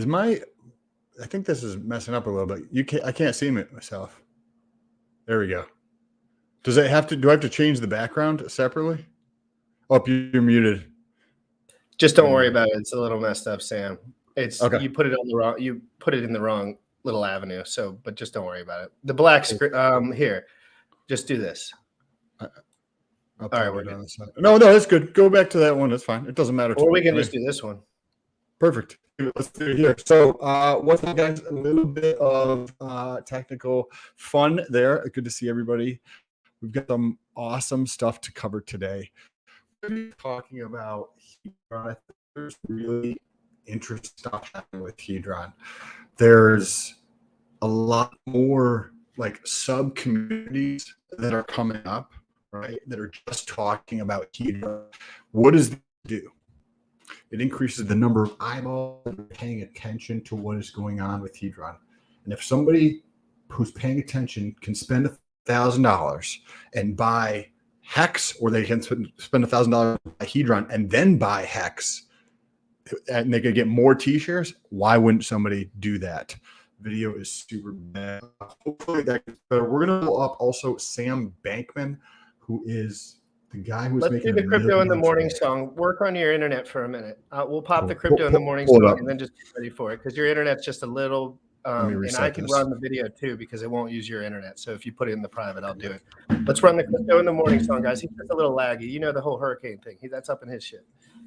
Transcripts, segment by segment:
my, I think this is messing up a little bit. I can't see it myself. There we go. Does it have to, do I have to change the background separately? Oh, you're muted. Just don't worry about it. It's a little messed up, Sam. It's okay. You put it on the wrong, you put it in the wrong little avenue. So, but just don't worry about it. The black screen, here, just do this. All right, we're done. No, that's good. Go back to that one. That's fine. It doesn't matter. Or we can just do this one. Perfect. Let's do it here. So, what's up, guys? A little bit of technical fun there. Good to see everybody. We've got some awesome stuff to cover today. We're talking about Hedron. There's really interesting stuff happening with Hedron. There's a lot more like sub communities that are coming up, right? That are just talking about Hedron. What does it do? It increases the number of eyeballs that are paying attention to what is going on with Hedron. And if somebody who's paying attention can spend $1,000 and buy Hex, or they can spend $1,000 by Hedron and then buy Hex, and they could get more T-shares, why wouldn't somebody do that? Video is super bad. Hopefully that gets better. We're going to pull up also Sam Bankman, who is the guy who's making. Let's do the crypto in the morning song. Work on your internet for a minute. We'll pop the crypto in the morning song and then just get ready for it, because your internet's just a little. And I can run the video too because it won't use your internet. So if you put it in the private, I'll do it. Let's run the crypto in the morning song, guys. He's just a little laggy. You know the whole hurricane thing. That's up in his shit.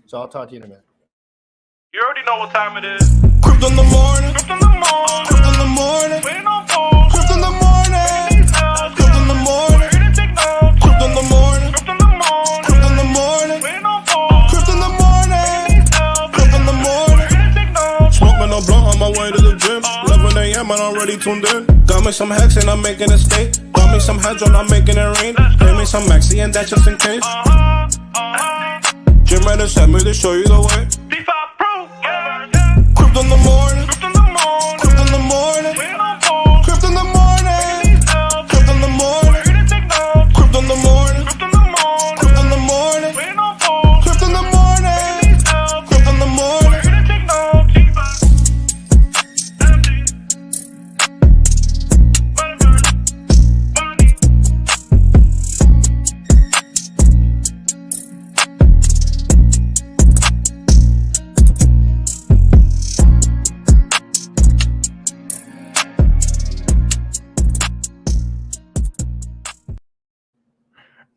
So I'll talk to you in a minute. You already know what time it is. Crypto in the morning. Crypto in the morning. Crypto in the morning. Waiting on phone. Crypto in the morning. Crypto in the morning. Crypto in the morning. Crypto in the morning. Crypto in the morning. Waiting on phone. Crypto in the morning. Crypto in the morning. Smoking no blunt on my way to the gym. 11 a.m. and I'm already tuned in. Got me some Hex and I'm making a stay. Got me some Hedron, I'm making it rain. Pay me some Maxi and that's just in case. Jim ready sent me to show you the way. Defi Pro, yeah. Crypto in the morning. Crypto in the morning. Crypto in the morning. Crypto in the morning. Crypto in the morning. Crypto in the morning. Crypto in the morning. Crypto in the morning. Crypto in the morning. Crypto in the morning.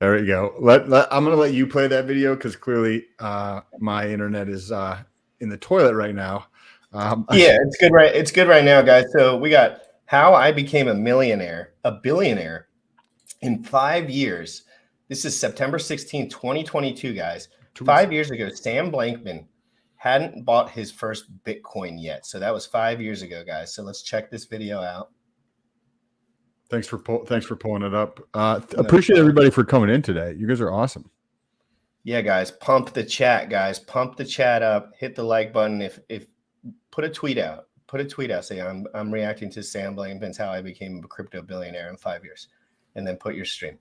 There we go. I'm going to let you play that video because clearly my internet is in the toilet right now. Yeah, it's good. Right. It's good right now, guys. So we got how I became a billionaire in 5 years. This is September 16, 2022, guys. 5 years ago, Sam Bankman hadn't bought his first Bitcoin yet. So that was 5 years ago, guys. So let's check this video out. Thanks for pulling it up. Appreciate everybody for coming in today. You guys are awesome. Yeah, guys, pump the chat, guys. Pump the chat up. Hit the like button. If put a tweet out. Say I'm reacting to Sam Bankman's how I became a crypto billionaire in 5 years, and then put your stream.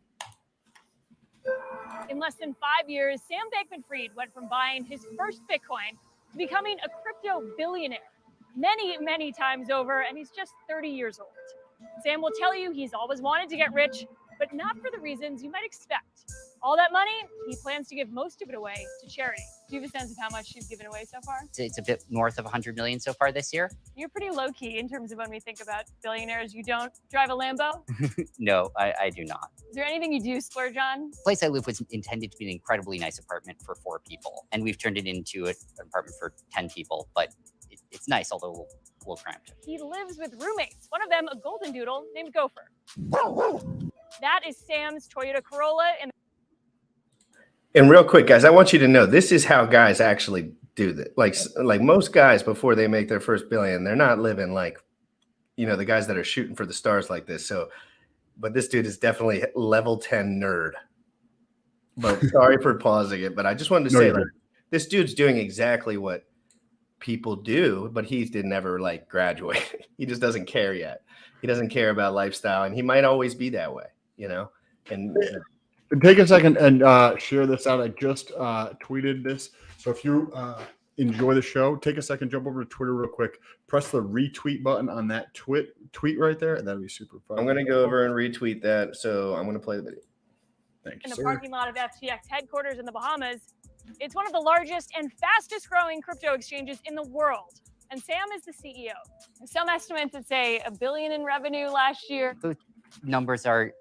In less than 5 years, Sam Bankman-Fried went from buying his first Bitcoin to becoming a crypto billionaire many times over, and he's just 30 years old. Sam will tell you he's always wanted to get rich, but not for the reasons you might expect. All that money, he plans to give most of it away to charity. Do you have a sense of how much he's given away so far? It's a bit north of 100 million so far this year. You're pretty low-key in terms of when we think about billionaires. You don't drive a Lambo? No, I do not. Is there anything you do splurge on? The place I live was intended to be an incredibly nice apartment for 4 people, and we've turned it into an apartment for 10 people, but it's nice, although a little cramped. He lives with roommates, one of them a golden doodle named Gopher. That is Sam's Toyota Corolla. And real quick, guys, I want you to know this is how guys actually do that. Like most guys before they make their first billion, they're not living like, you know, the guys that are shooting for the stars like this. So, but this dude is definitely level 10 nerd. But sorry for pausing it, but I just wanted to say, like, this dude's doing exactly what people do, but he did never like graduate. He just doesn't care yet. He doesn't care about lifestyle, and he might always be that way, you know. And take a second and share this out. I just tweeted this. So if you enjoy the show, take a second, jump over to Twitter real quick, press the retweet button on that tweet right there, and that'd be super fun. I'm going to go over and retweet that. So I'm going to play the video. Thank you, In the sir. parking lot of FTX headquarters in the Bahamas. It's one of the largest and fastest growing crypto exchanges in the world. And Sam is the CEO. Some estimates that say $1 billion in revenue last year. Those numbers are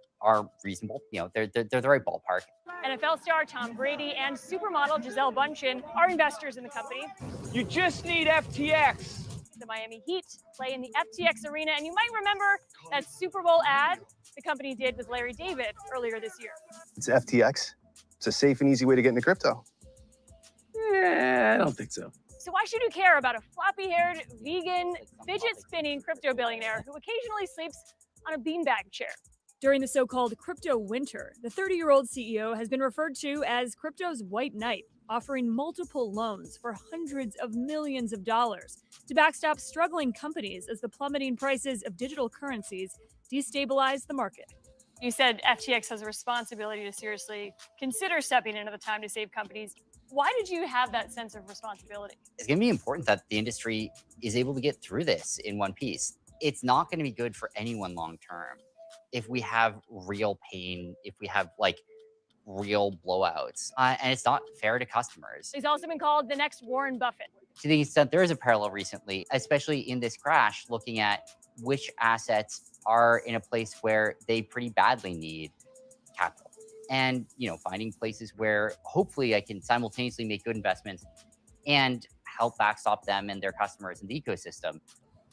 reasonable. You know, they're the right ballpark. NFL star Tom Brady and supermodel Gisele Bundchen are investors in the company. You just need FTX. The Miami Heat play in the FTX arena, and you might remember that Super Bowl ad the company did with Larry David earlier this year. It's FTX. It's a safe and easy way to get into crypto. Yeah, I don't think so. So why should you care about a floppy-haired, vegan, fidget-spinning crypto billionaire who occasionally sleeps on a beanbag chair? During the so-called crypto winter, the 30-year-old CEO has been referred to as crypto's white knight, offering multiple loans for hundreds of millions of dollars to backstop struggling companies as the plummeting prices of digital currencies destabilize the market. You said FTX has a responsibility to seriously consider stepping in at the time to save companies. Why did you have that sense of responsibility? It's going to be important that the industry is able to get through this in one piece. It's not going to be good for anyone long term if we have real pain, if we have like real blowouts, and it's not fair to customers. He's also been called the next Warren Buffett. To the extent there is a parallel recently, especially in this crash, looking at which assets are in a place where they pretty badly need capital. And, you know, finding places where hopefully I can simultaneously make good investments and help backstop them and their customers in the ecosystem.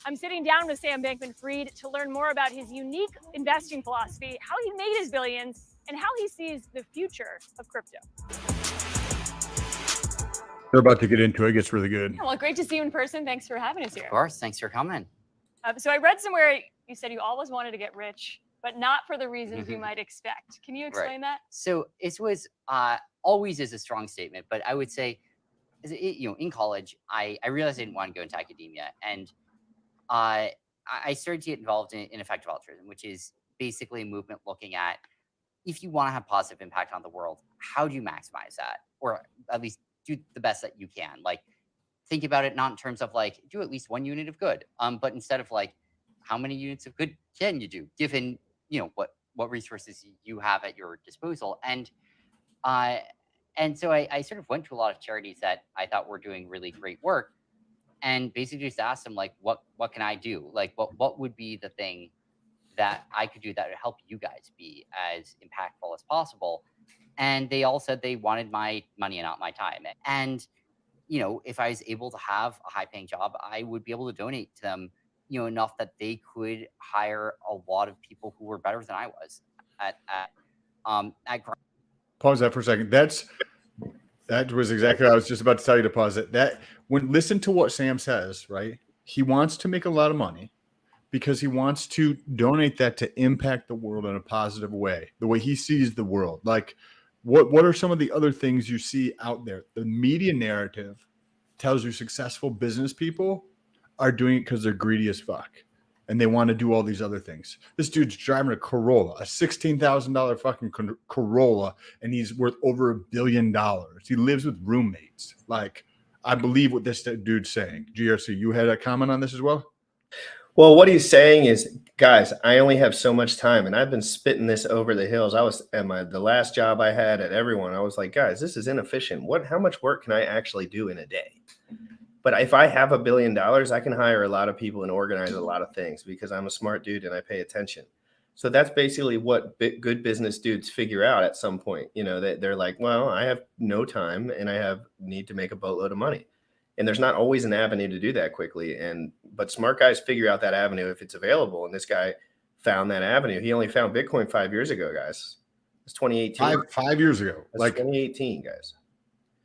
I'm sitting down with Sam Bankman-Fried to learn more about his unique investing philosophy, how he made his billions, and how he sees the future of crypto. They're about to get into it. It gets really good. Well, great to see you in person. Thanks for having us here. Of course, thanks for coming. So I read somewhere you said you always wanted to get rich, but not for the reasons you might expect. Can you explain that? So it was always is a strong statement, but I would say, you know, in college, I realized I didn't want to go into academia, and I started to get involved in effective altruism, which is basically a movement looking at if you want to have positive impact on the world, how do you maximize that, or at least do the best that you can? Like, think about it not in terms of like do at least one unit of good, but instead of like how many units of good can you do given you know what resources you have at your disposal. And so I sort of went to a lot of charities that I thought were doing really great work, and basically just asked them like what can I do, like what would be the thing that I could do that would help you guys be as impactful as possible. And they all said they wanted my money and not my time. And you know, if I was able to have a high-paying job, I would be able to donate to them, you know, enough that they could hire a lot of people who were better than I was at Pause that for a second. That was exactly what I was just about to tell you to pause it. Listen to what Sam says, right? He wants to make a lot of money because he wants to donate that to impact the world in a positive way, the way he sees the world. Like, what are some of the other things you see out there? The media narrative tells you successful business people are doing it because they're greedy as fuck and they want to do all these other things. This dude's driving a Corolla, a $16,000 fucking Corolla, and he's worth over $1 billion. He lives with roommates. Like, I believe what this dude's saying. GRC, you had a comment on this as well? Well, what he's saying is, guys, I only have so much time, and I've been spitting this over the hills. I was at the last job I had at everyone. I was like, guys, this is inefficient. How much work can I actually do in a day? But if I have $1 billion, I can hire a lot of people and organize a lot of things because I'm a smart dude and I pay attention. So that's basically what good business dudes figure out at some point. You know, they're like, well, I have no time and I need to make a boatload of money. And there's not always an avenue to do that quickly. But smart guys figure out that avenue if it's available. And this guy found that avenue. He only found Bitcoin 5 years ago, guys. It's 2018. 5 years ago. That's like 2018, guys.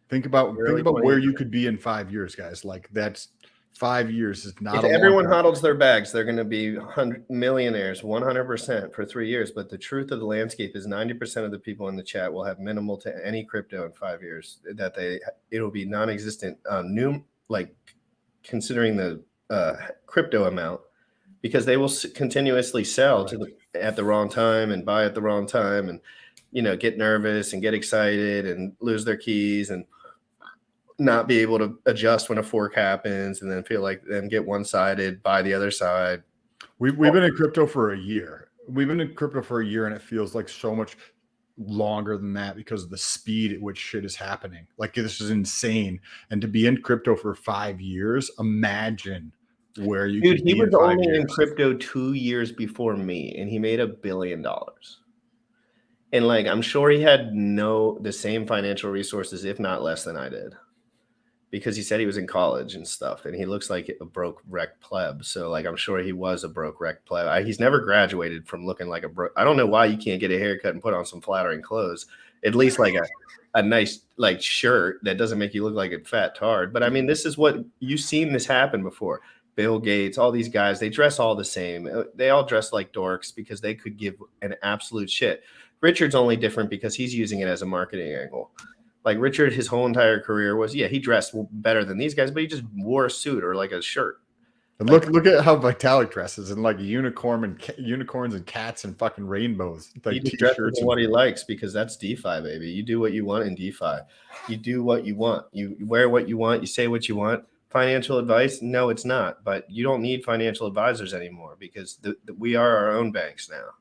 Think about where you could be in 5 years, guys. Like, that's 5 years is not. If everyone hodls their bags, they're going to be millionaires 100% for 3 years. But the truth of the landscape is 90% of the people in the chat will have minimal to any crypto in 5 years. It'll be non-existent. Considering the crypto amount, because they will continuously sell at the wrong time and buy at the wrong time, and get nervous and get excited and lose their keys. And not be able to adjust when a fork happens, and then feel like then get one-sided by the other side. We've been in crypto for a year. We've been in crypto for a year, and it feels like so much longer than that because of the speed at which shit is happening. Like, this is insane. And to be in crypto for 5 years, imagine where you Dude, could he be was in 5 only years. in crypto 2 years before me, and he made $1 billion. And like, I'm sure he had the same financial resources, if not less than I did, because he said he was in college and stuff, and he looks like a broke wreck pleb. So like, I'm sure he was a broke wreck pleb. He's never graduated from looking like a broke. I don't know why you can't get a haircut and put on some flattering clothes, at least like a nice like shirt that doesn't make you look like a fat tard. But I mean, this is what you've seen this happen before. Bill Gates, all these guys, they dress all the same. They all dress like dorks because they could give an absolute shit. Richard's only different because he's using it as a marketing angle. Like Richard, his whole entire career was, he dressed better than these guys, but he just wore a suit or like a shirt. And look at how Vitalik dresses in like unicorns and cats and fucking rainbows. Like He just dresses in what he likes because that's DeFi, baby. You do what you want in DeFi. You do what you want. You wear what you want. You say what you want. Financial advice? No, it's not. But you don't need financial advisors anymore because we are our own banks now.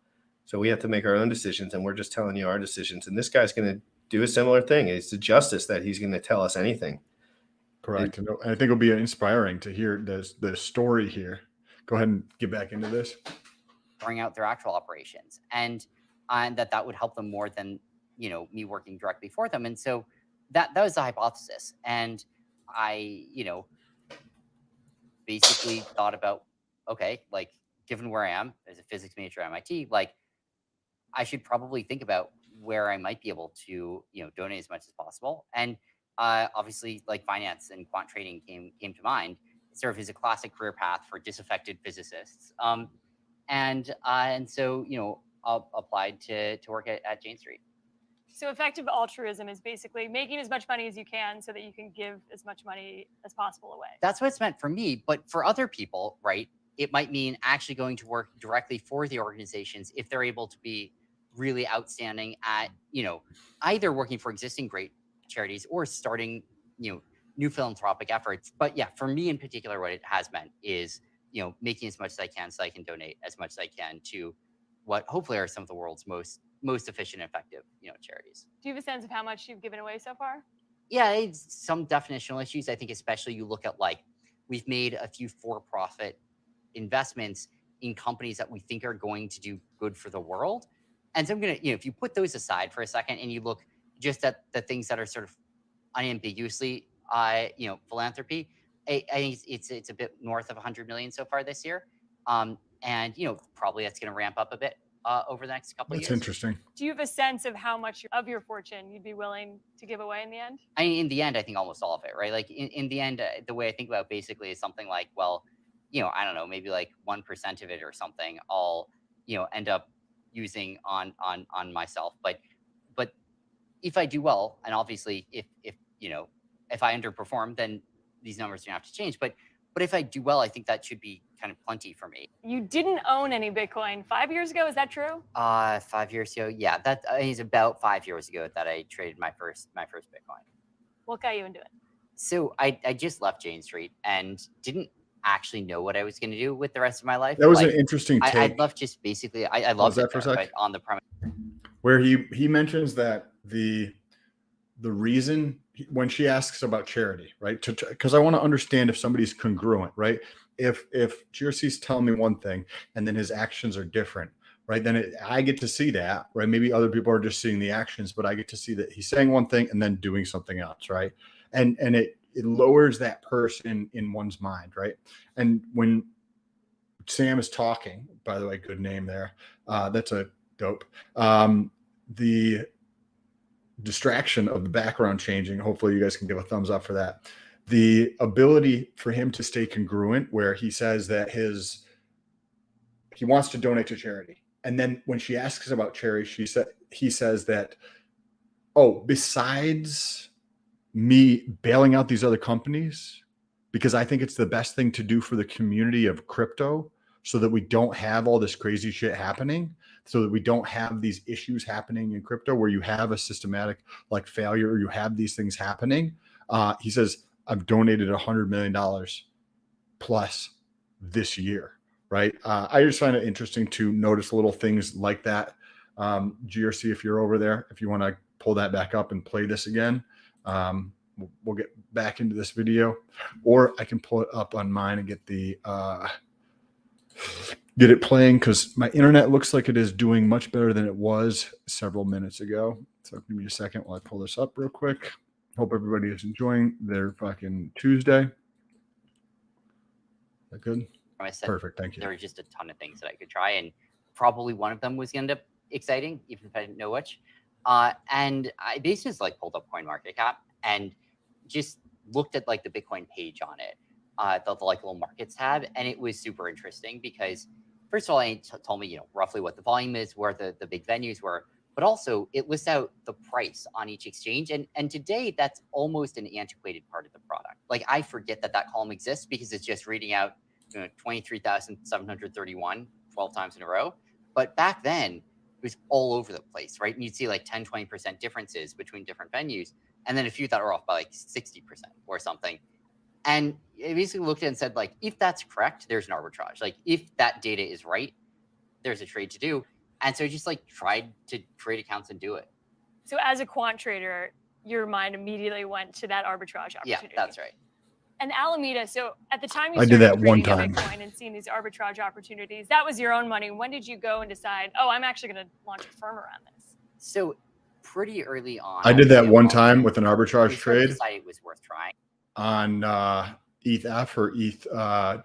So we have to make our own decisions, and we're just telling you our decisions. And this guy's going to do a similar thing. It's the justice that he's going to tell us anything. Correct. And I think it'll be inspiring to hear the story here. Go ahead and get back into this. Throwing out their actual operations, and that would help them more than me working directly for them. And so that was the hypothesis. And I basically thought about, okay, like given where I am as a physics major at MIT, like I should probably think about where I might be able to donate as much as possible. And obviously, like finance and quant trading came to mind. It served as a classic career path for disaffected physicists. And so I applied to work at Jane Street. So effective altruism is basically making as much money as you can so that you can give as much money as possible away. That's what it's meant for me. But for other people, right, it might mean actually going to work directly for the organizations if they're able to be really outstanding at, either working for existing great charities or starting, new philanthropic efforts. But yeah, for me in particular, what it has meant is, making as much as I can so I can donate as much as I can to what hopefully are some of the world's most efficient and effective, charities. Do you have a sense of how much you've given away so far? Yeah, it's some definitional issues. I think especially you look at like, we've made a few for-profit investments in companies that we think are going to do good for the world. And so I'm going to, if you put those aside for a second and you look just at the things that are sort of unambiguously, philanthropy, I think it's a bit north of 100 million so far this year. And, probably that's going to ramp up a bit over the next couple of years. That's interesting. Do you have a sense of how much of your fortune you'd be willing to give away in the end? I mean, in the end, I think almost all of it, right? Like in the end, the way I think about it basically is something like, well, I don't know, maybe like 1% of it or something I'll, end up using on myself. But if I do well, and obviously if I underperform, then these numbers don't have to change. But if I do well, I think that should be kind of plenty for me. You didn't own any Bitcoin 5 years ago. Is that true? 5 years ago, yeah, that is about 5 years ago that I traded my first Bitcoin. What got you into it? So I just left Jane Street and didn't actually know what I was going to do with the rest of my life. That was an interesting take. I love just basically, I love that for a sec? But on the premise where he mentions that the reason when she asks about charity, right? Because I want to understand if somebody's congruent, right? If GRC's telling me one thing and then his actions are different, right? Then I get to see that, right? Maybe other people are just seeing the actions, but I get to see that he's saying one thing and then doing something else, right? And it lowers that person in one's mind, right? And when Sam is talking, by the way, good name there. That's a dope. The distraction of the background changing. Hopefully you guys can give a thumbs up for that. The ability for him to stay congruent where he says that he wants to donate to charity. And then when she asks about charity, he says that, oh, besides me bailing out these other companies, because I think it's the best thing to do for the community of crypto so that we don't have all this crazy shit happening, so that we don't have these issues happening in crypto where you have a systematic like failure or you have these things happening. He says, I've donated $100 million plus this year, right? I just find it interesting to notice little things like that. GRC, if you're over there, if you want to pull that back up and play this again, we'll get back into this video, or I can pull it up on mine and get the get it playing, because my internet looks like it is doing much better than it was several minutes ago. So give me a second while I pull this up real quick. Hope everybody is enjoying their fucking Tuesday. Is that good? I said Perfect. Thank you. There were just a ton of things that I could try, and probably one of them was going to end up exciting, even if I didn't know which. And I basically just like pulled up CoinMarketCap and just looked at like the Bitcoin page on it, the like little markets tab, and it was super interesting because first of all, it told me, roughly what the volume is, where the big venues were, but also it lists out the price on each exchange. And today that's almost an antiquated part of the product. Like I forget that column exists because it's just reading out 23,731 12 times in a row. But back then it was all over the place, right? And you'd see like 10, 20% differences between different venues. And then a few that are off by like 60% or something. And it basically looked at it and said, like, if that's correct, there's an arbitrage. Like if that data is right, there's a trade to do. And so I just like tried to create accounts and do it. So as a quant trader, your mind immediately went to that arbitrage opportunity. Yeah, that's right. And Alameda, so at the time you I started did that one trading time. Bitcoin and seeing these arbitrage opportunities, that was your own money. When did you go and decide, oh, I'm actually going to launch a firm around this? So pretty early on. I did that one time with an arbitrage trade. Decided it was worth trying. On ETH or ETH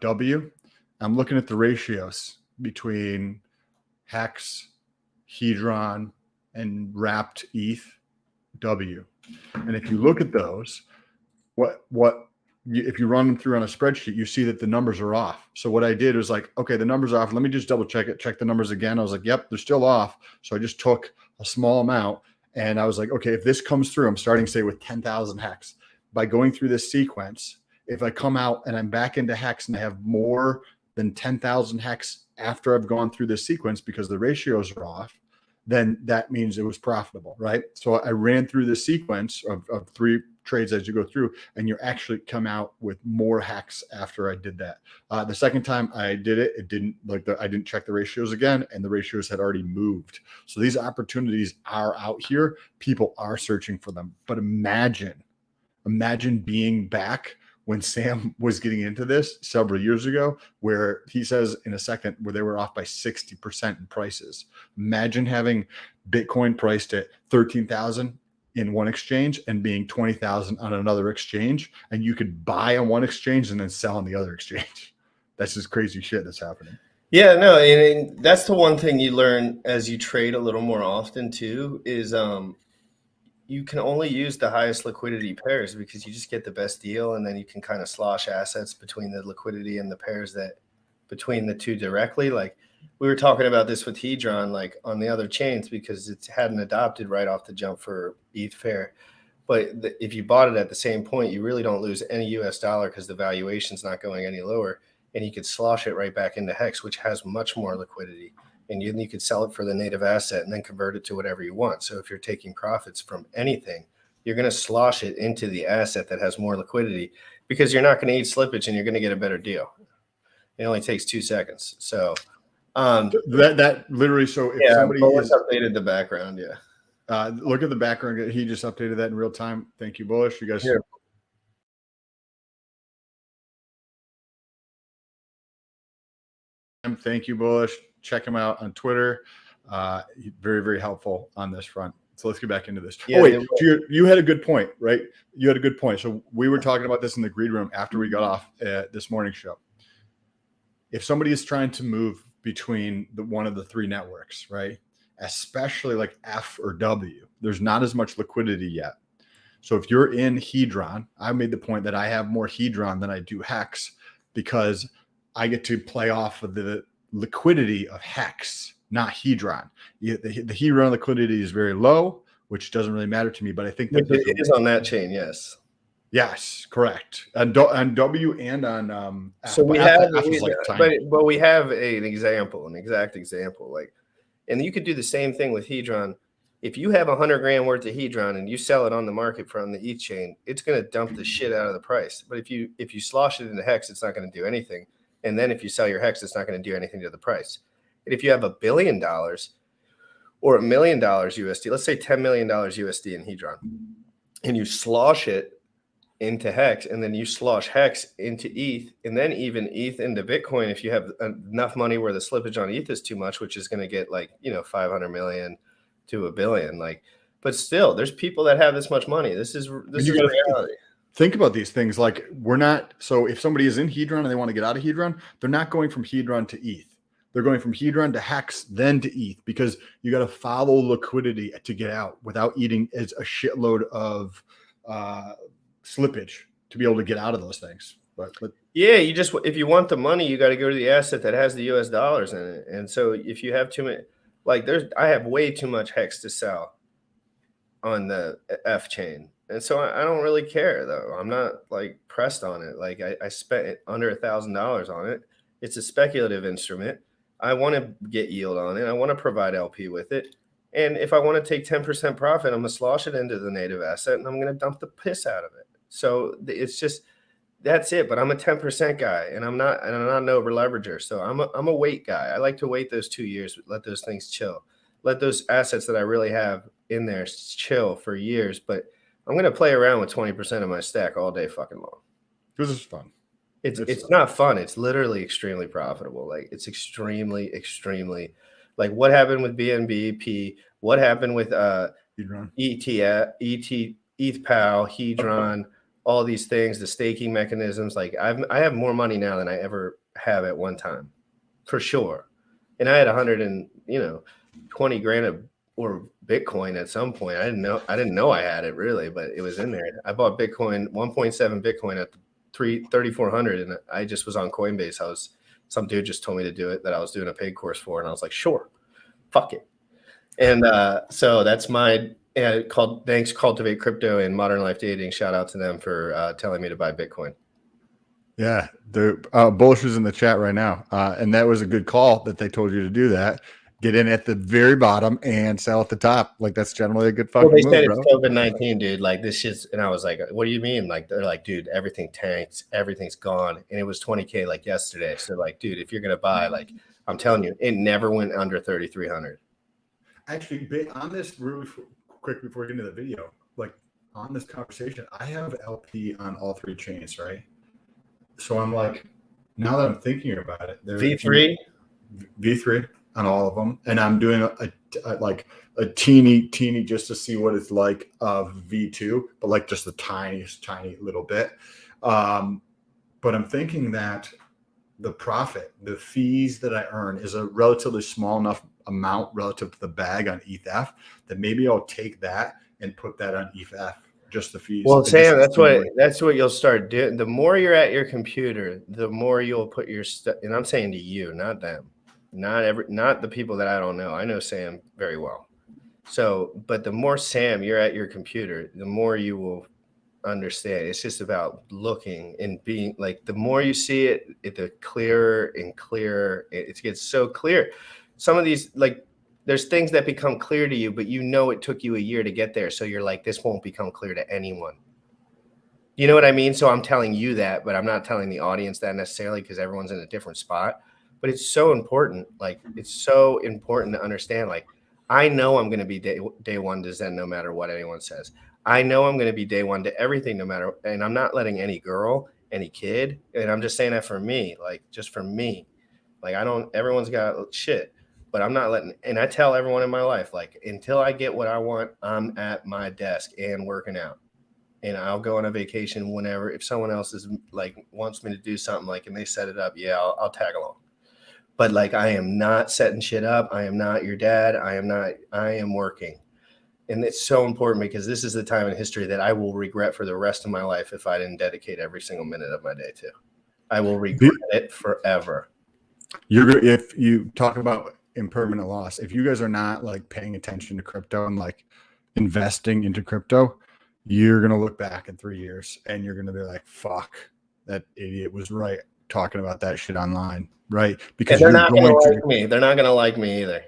W. I'm looking at the ratios between Hex, Hedron, and wrapped ETH W. And if you look at those, if you run them through on a spreadsheet, you see that the numbers are off. So what I did was like, okay, the numbers are off. Let me just double check it, check the numbers again. I was like, yep, they're still off. So I just took a small amount and I was like, okay, if this comes through, I'm starting, say, with 10,000 Hex. By going through this sequence, if I come out and I'm back into Hex and I have more than 10,000 Hex after I've gone through this sequence because the ratios are off, then that means it was profitable, right? So I ran through this sequence of 3 trades as you go through, and you actually come out with more Hex after I did that. The second time I did it, I didn't check the ratios again, and the ratios had already moved. So these opportunities are out here. People are searching for them. But imagine being back when Sam was getting into this several years ago, where he says in a second where they were off by 60% in prices. Imagine having Bitcoin priced at 13,000 in one exchange and being 20,000 on another exchange, and you could buy on one exchange and then sell on the other exchange. That's just crazy shit that's happening. Yeah, no, and that's the one thing you learn as you trade a little more often too, is you can only use the highest liquidity pairs because you just get the best deal, and then you can kind of slosh assets between the liquidity and the pairs that between the two directly. Like we were talking about this with Hedron, like on the other chains, because it hadn't adopted right off the jump for ETH Fair. But if you bought it at the same point, you really don't lose any US dollar because the valuation's not going any lower, and you could slosh it right back into Hex, which has much more liquidity. And you could sell it for the native asset and then convert it to whatever you want. So if you're taking profits from anything, you're going to slosh it into the asset that has more liquidity, because you're not going to eat slippage and you're going to get a better deal. It only takes 2 seconds. So that literally, so if somebody has updated the background, look at the background. He just updated that in real time. Thank you, Bullish. You guys. Yeah. Thank you, Bullish. Check him out on Twitter. Very, very helpful on this front. So let's get back into this. Yeah, oh, wait, you had a good point, right? You had a good point. So we were talking about this in the greed room after we got off this morning show. If somebody is trying to move between one of the 3 networks, right, especially like F or W, there's not as much liquidity yet. So if you're in Hedron, I made the point that I have more Hedron than I do Hex, because I get to play off of the liquidity of Hex, not Hedron. The Hedron liquidity is very low, which doesn't really matter to me, but I think that it is on that chain. Yes, correct. On W and on so we have we have an exact example, like, and you could do the same thing with Hedron. If you have 100 grand worth of Hedron and you sell it on the market from the ETH chain, it's going to dump the shit out of the price. But if you slosh it into Hex, it's not going to do anything. And then if you sell your Hex, it's not going to do anything to the price. And if you have $1 billion or $1 million USD, let's say $10 million USD in Hedron, and you slosh it into Hex, and then you slosh Hex into ETH, and then even ETH into Bitcoin, if you have enough money where the slippage on ETH is too much, which is going to get like, 500 million to $1 billion, like, but still there's people that have this much money. This is reality. Think about these things. Like, we're not, so if somebody is in Hedron and they want to get out of Hedron, they're not going from Hedron to ETH. They're going from Hedron to Hex, then to ETH, because you got to follow liquidity to get out without eating as a shitload of slippage to be able to get out of those things. But yeah, you just, if you want the money, you got to go to the asset that has the US dollars in it. And so if you have too many, like I have way too much Hex to sell on the F chain. And so I don't really care though. I'm not like pressed on it. Like I spent under $1,000 on it. It's a speculative instrument. I want to get yield on it. I want to provide LP with it. And if I want to take 10% profit, I'm going to slosh it into the native asset and I'm going to dump the piss out of it. So it's just, that's it. But I'm a 10% guy and I'm not an over leverager. So I'm a wait guy. I like to wait those 2 years, let those things chill, let those assets that I really have in there chill for years. But I'm going to play around with 20% of my stack all day fucking long. This is fun. It's not fun. It's literally extremely profitable. Like it's extremely, like what happened with BNB, what happened with Hedron. ETH POW, Hedron, all these things, the staking mechanisms. Like I have more money now than I ever have at one time, for sure. And I had 120 grand or Bitcoin at some point. I didn't know I had it really, but it was in there. I bought Bitcoin, 1.7 Bitcoin at 3,400, and I just was on Coinbase. Some dude just told me to do it that I was doing a paid course for, and I was like, sure, fuck it. And so that's my thanks Cultivate Crypto and Modern Life Dating. Shout out to them for telling me to buy Bitcoin. Yeah, the Bullish is in the chat right now, and that was a good call that they told you to do that. Get in at the very bottom and sell at the top. Like that's generally a good fucking they move, said bro. It's COVID-19, dude. Like this shit's, and I was like, what do you mean? Like they're like, dude, everything tanked, everything's gone, and it was 20K like yesterday. So like, dude, if you're gonna buy, like I'm telling you, it never went under 3,300. Actually, on this really quick before we get into the video, like on this conversation, I have LP on all three chains, right? So I'm like, now that I'm thinking about it, V3 on all of them, and I'm doing a teeny just to see what it's like of V2, but like just the tiny little bit. But I'm thinking that the profit, the fees that I earn is a relatively small enough amount relative to the bag on ETH that maybe I'll take that and put that on ETH, just the fees. Well, Sam, that's what you'll start doing. The more you're at your computer, the more you'll put your stuff. And I'm saying to you, not them. Not the people that I don't know. I know Sam very well. So, but the more Sam you're at your computer, the more you will understand. It's just about looking and being like, the more you see it, the clearer and clearer. It gets so clear. Some of these, like, there's things that become clear to you, but you know it took you a year to get there. So you're like, this won't become clear to anyone. You know what I mean? So I'm telling you that, but I'm not telling the audience that necessarily because everyone's in a different spot. But it's so important. Like, it's so important to understand. Like, I know I'm going to be day one to Zen no matter what anyone says. I know I'm going to be day one to everything no matter. And I'm not letting any girl, any kid. And I'm just saying that for me, like, just for me. Like, everyone's got shit. But I'm not letting, and I tell everyone in my life, like, until I get what I want, I'm at my desk and working out. And I'll go on a vacation whenever, if someone else is like, wants me to do something, like, and they set it up, yeah, I'll tag along. But like, I am not setting shit up. I am not your dad. I am working. And it's so important because this is the time in history that I will regret for the rest of my life if I didn't dedicate every single minute of my day to. I will regret it forever. If you talk about impermanent loss, if you guys are not like paying attention to crypto and like investing into crypto, you're going to look back in 3 years and you're going to be like, fuck, that idiot was right talking about that shit online. Right. Because they're not going to like me. They're not going to like me either.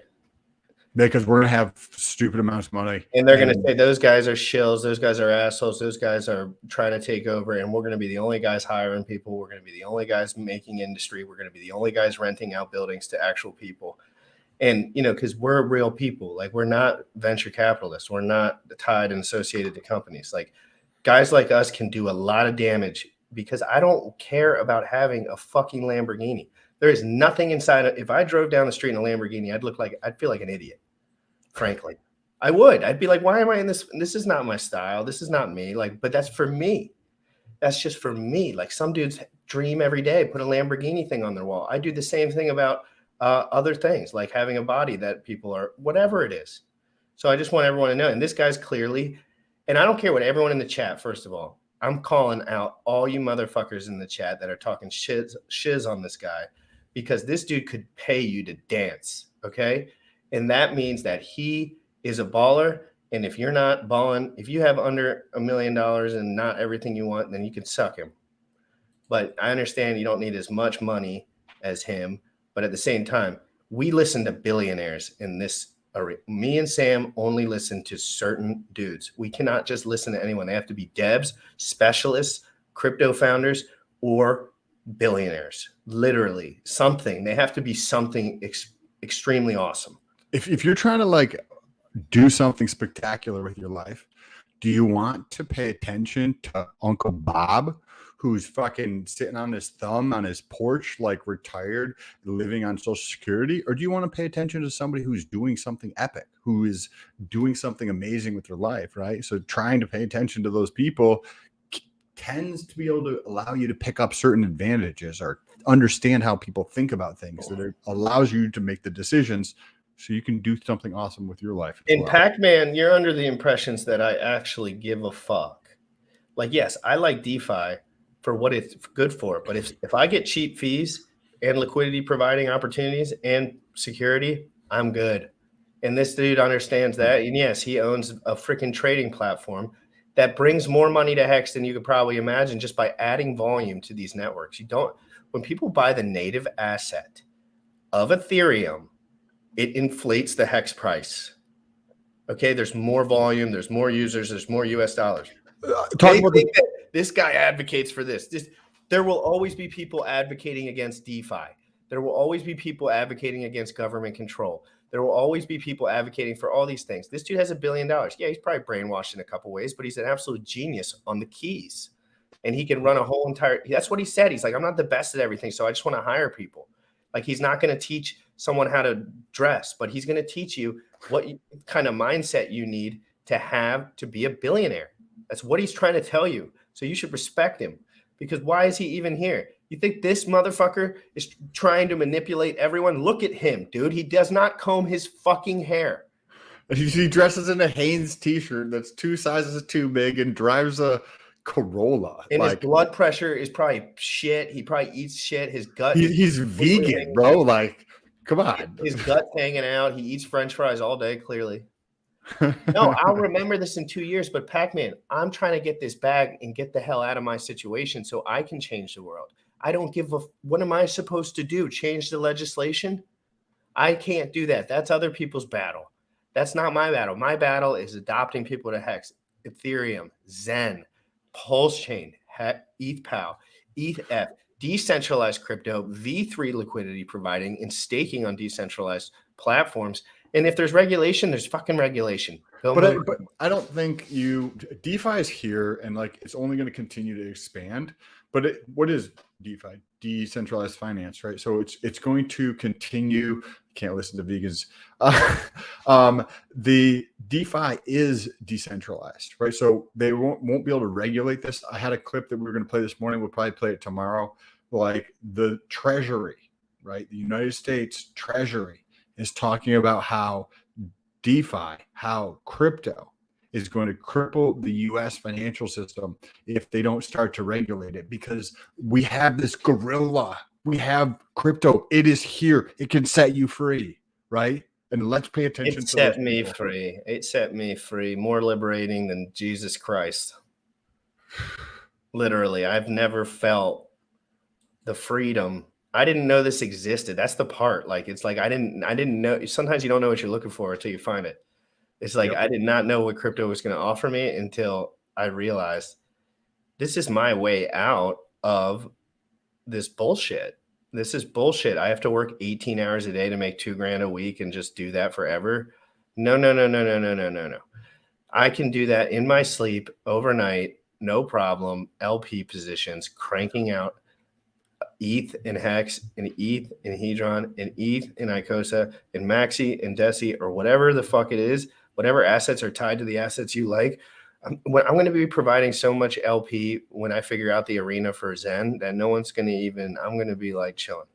because we're gonna have stupid amounts of money, and they're gonna say those guys are shills, those guys are assholes, those guys are trying to take over, and we're gonna be the only guys hiring people. We're gonna be the only guys making industry. We're gonna be the only guys renting out buildings to actual people. And, you know, because we're real people, like we're not venture capitalists. We're not tied and associated to companies. Like guys like us can do a lot of damage because I don't care about having a fucking Lamborghini. There is nothing inside. If I drove down the street in a Lamborghini, I'd feel like an idiot, frankly. I would. I'd be like, why am I in this? This is not my style. This is not me. Like, but that's for me. That's just for me. Like some dudes dream every day, put a Lamborghini thing on their wall. I do the same thing about other things like having a body that people are, whatever it is. So I just want everyone to know. And this guy's clearly, and I don't care what everyone in the chat, first of all, I'm calling out all you motherfuckers in the chat that are talking shiz on this guy, because this dude could pay you to dance. Okay. And that means that he is a baller. And if you're not balling, if you have under $1 million and not everything you want, then you can suck him. But I understand you don't need as much money as him. But at the same time, we listen to billionaires in this arena. Me and Sam only listen to certain dudes. We cannot just listen to anyone. They have to be devs, specialists, crypto founders, or billionaires. Literally something. They have to be something extremely awesome. If you're trying to like do something spectacular with your life, do you want to pay attention to Uncle Bob, who's fucking sitting on his thumb on his porch, like retired, living on Social Security? Or do you want to pay attention to somebody who's doing something epic, who is doing something amazing with their life, right? So trying to pay attention to those people tends to be able to allow you to pick up certain advantages or understand how people think about things. That it allows you to make the decisions so you can do something awesome with your life. In Pac-Man, you're under the impressions that I actually give a fuck. Like, yes, I like DeFi for what it's good for. But if I get cheap fees and liquidity providing opportunities and security, I'm good. And this dude understands that. And yes, he owns a freaking trading platform that brings more money to Hex than you could probably imagine just by adding volume to these networks. When people buy the native asset of Ethereum, it inflates the Hex price. Okay, there's more volume, there's more users, there's more US dollars. This guy advocates for this. There will always be people advocating against DeFi. There will always be people advocating against government control. There will always be people advocating for all these things. This dude has $1 billion. Yeah, he's probably brainwashed in a couple ways, but he's an absolute genius on the keys. And he can run a whole entire, that's what he said. He's like, I'm not the best at everything, so I just want to hire people. Like, he's not going to teach someone how to dress, but he's going to teach you what kind of mindset you need to have to be a billionaire. That's what he's trying to tell you. So you should respect him, because why is he even here? You think this motherfucker is trying to manipulate everyone? Look at him, dude. He does not comb his fucking hair. He dresses in a Hanes t-shirt that's 2 sizes too big and drives a Corolla. And his blood pressure is probably shit. He probably eats shit. His gut. He's vegan, bro. Like, come on. His gut's hanging out. He eats French fries all day, clearly. No, I'll remember this in 2 years. But Pac-Man, I'm trying to get this bag and get the hell out of my situation so I can change the world. I don't give a. What am I supposed to do? Change the legislation? I can't do that. That's other people's battle. That's not my battle. My battle is adopting people to Hex, Ethereum, Zen, Pulse Chain, ETHPOW, ETHF, decentralized crypto, V3 liquidity providing, and staking on decentralized platforms. And if there's regulation, there's fucking regulation. But I don't think DeFi is here, and like it's only going to continue to expand. But what is DeFi? Decentralized finance, right? So it's going to continue. Can't listen to vegans. The DeFi is decentralized, right? So they won't be able to regulate this. I had a clip that we were going to play this morning. We'll probably play it tomorrow. Like the Treasury, right? The United States Treasury is talking about how DeFi, how crypto is going to cripple the U.S. financial system if they don't start to regulate it, because we have this gorilla. We have crypto. It is here. It can set you free, right? And let's pay attention. It set me free. It set me free. More liberating than Jesus Christ. Literally, I've never felt the freedom I didn't know this existed. That's the part. Like, it's like I didn't know. Sometimes you don't know what you're looking for until you find it. It's like I did not know what crypto was going to offer me until I realized this is my way out of this bullshit. This is bullshit. I have to work 18 hours a day to make $2,000 a week and just do that forever. No. I can do that in my sleep overnight, no problem. LP positions, cranking out ETH and Hex and ETH and Hedron and ETH and Icosa and Maxi and Deci or whatever the fuck it is, whatever assets are tied to the assets you like. I'm going to be providing so much LP when I figure out the arena for Zen that no one's going to even, I'm going to be like chilling.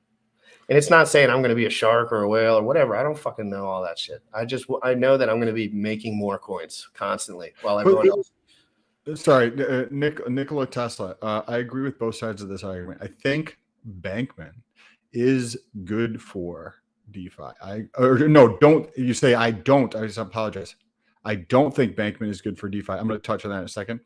And it's not saying I'm going to be a shark or a whale or whatever. I don't fucking know all that shit. I know that I'm going to be making more coins constantly while everyone else. Sorry, Nikola Tesla. I agree with both sides of this argument. I think Bankman is good for DeFi. Don't you say I don't. I just apologize. I don't think Bankman is good for DeFi. I'm going to touch on that in a second.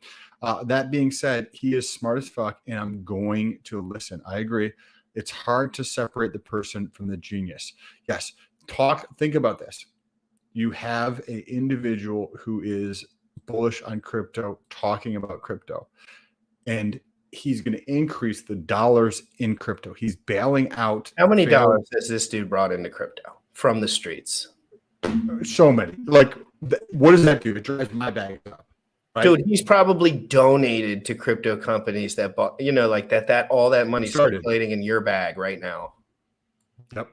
That being said, he is smart as fuck, and I'm going to listen. I agree. It's hard to separate the person from the genius. Yes, think about this. You have an individual who is bullish on crypto, talking about crypto, and he's going to increase the dollars in crypto. He's bailing out. How many dollars has this dude brought into crypto from the streets? So many. Like, what does that do? It drives my bag up. Right? Dude, he's probably donated to crypto companies that bought, like that all that money circulating in your bag right now. Yep.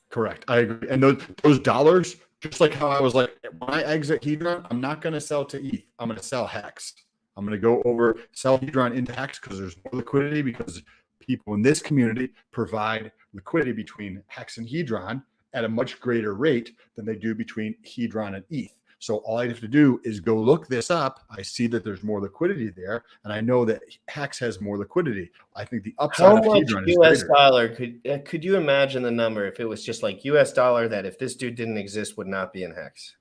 Correct. I agree. And those dollars, just like how I was like, when I exit Hedron, I'm not going to sell to ETH. I'm going to sell Hex. I'm going to go over, sell Hedron into Hex because there's more liquidity, because people in this community provide liquidity between Hex and Hedron at a much greater rate than they do between Hedron and ETH. So all I have to do is go look this up. I see that there's more liquidity there, and I know that Hex has more liquidity. I think the upside of Hedron is US greater. dollar could you imagine the number if it was just like US dollar that if this dude didn't exist would not be in Hex?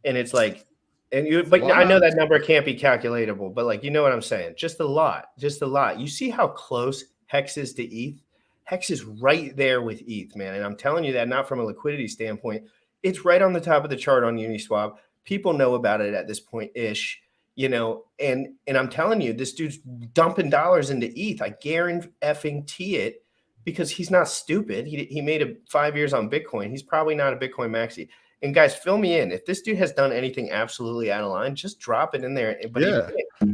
And it's like, I know that number can't be calculatable, but like, you know what I'm saying? Just a lot. You see how close Hex is to ETH? Hex is right there with ETH, man. And I'm telling you that not from a liquidity standpoint. It's right on the top of the chart on Uniswap. People know about it at this point-ish, and I'm telling you, this dude's dumping dollars into ETH. I guarantee it, because he's not stupid. He made it 5 years on Bitcoin. He's probably not a Bitcoin maxi. And guys, fill me in. If this dude has done anything absolutely out of line, just drop it in there. But yeah,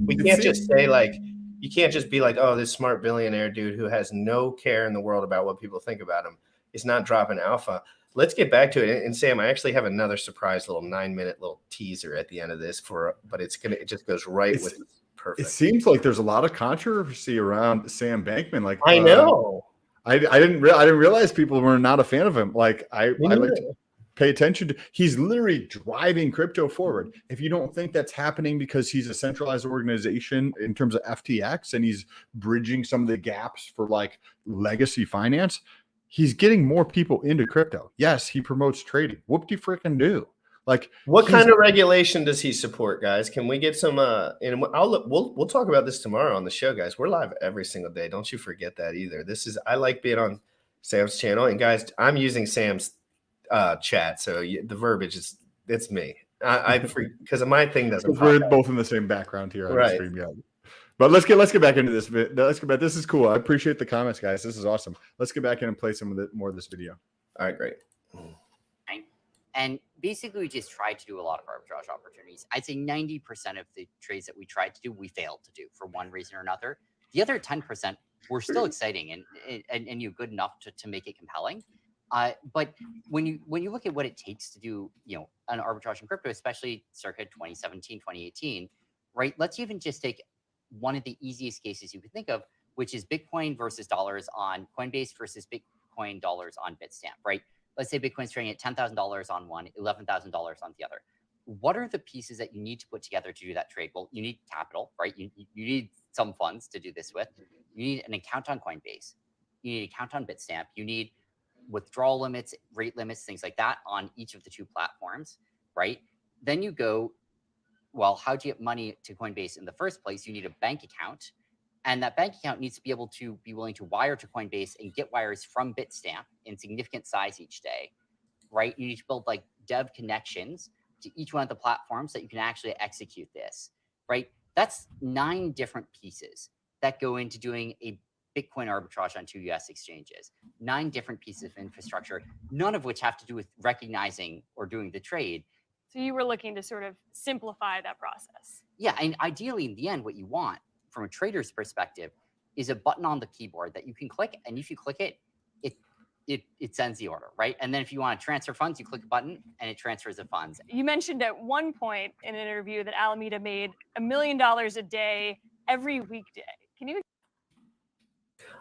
we can't just say like, you can't just be like, oh, this smart billionaire dude who has no care in the world about what people think about him is not dropping alpha. Let's get back to it. And Sam, I actually have another surprise little 9-minute little teaser at the end of this but it just goes right with perfect. It seems like there's a lot of controversy around Sam Bankman. Like, I know. I didn't realize people were not a fan of him. Like I like to pay attention to. He's literally driving crypto forward. If you don't think that's happening because he's a centralized organization in terms of FTX and he's bridging some of the gaps for like legacy finance, he's getting more people into crypto. Yes, he promotes trading. Whoop-de-frickin-do. Like, what kind of regulation does he support, guys? Can we get some? And we'll talk about this tomorrow on the show, guys. We're live every single day. Don't you forget that either. I like being on Sam's channel, and guys, I'm using Sam's chat, so the verbiage it's me. Because my thing doesn't. We're both in the same background here on the stream, yeah. But let's get back into this. This is cool. I appreciate the comments, guys. This is awesome. Let's get back in and play some of more of this video. All right, great. And basically, we just tried to do a lot of arbitrage opportunities. I'd say 90% of the trades that we tried to do, we failed to do for one reason or another. The other 10% were still exciting and good enough to make it compelling. But when you look at what it takes to do, an arbitrage in crypto, especially circa 2017, 2018, right? Let's even just take one of the easiest cases you could think of, which is Bitcoin versus dollars on Coinbase versus Bitcoin dollars on Bitstamp, right? Let's say Bitcoin's trading at $10,000 on one, $11,000 on the other. What are the pieces that you need to put together to do that trade? Well, you need capital, right? You need some funds to do this with. You need an account on Coinbase. You need an account on Bitstamp. You need withdrawal limits, rate limits, things like that on each of the two platforms, right? Then you go, well, how do you get money to Coinbase in the first place? You need a bank account. And that bank account needs to be able to be willing to wire to Coinbase and get wires from Bitstamp in significant size each day, right? You need to build like dev connections to each one of the platforms that you can actually execute this, right? That's 9 different pieces that go into doing a Bitcoin arbitrage on 2 US exchanges. 9 different pieces of infrastructure, none of which have to do with recognizing or doing the trade. So you were looking to sort of simplify that process. Yeah, and ideally in the end, what you want from a trader's perspective is a button on the keyboard that you can click, and if you click it, it sends the order, right? And then if you want to transfer funds, you click a button and it transfers the funds. You mentioned at one point in an interview that Alameda made $1 million a day every weekday. Can you?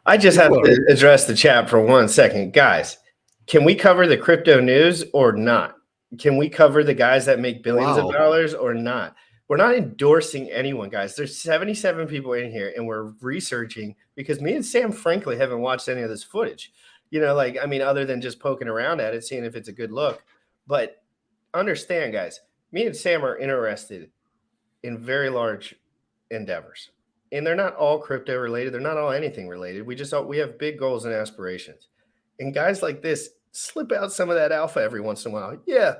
I just have to address the chat for 1 second. Guys, can we cover the crypto news or not? Can we cover the guys that make billions of dollars or not? We're not endorsing anyone, guys. There's 77 people in here, and we're researching because me and Sam, frankly, haven't watched any of this footage. You know, like, I mean, other than just poking around at it, seeing if it's a good look. But understand, guys, me and Sam are interested in very large endeavors. And they're not all crypto related. They're not all anything related. We have big goals and aspirations. And guys like this slip out some of that alpha every once in a while. Yeah,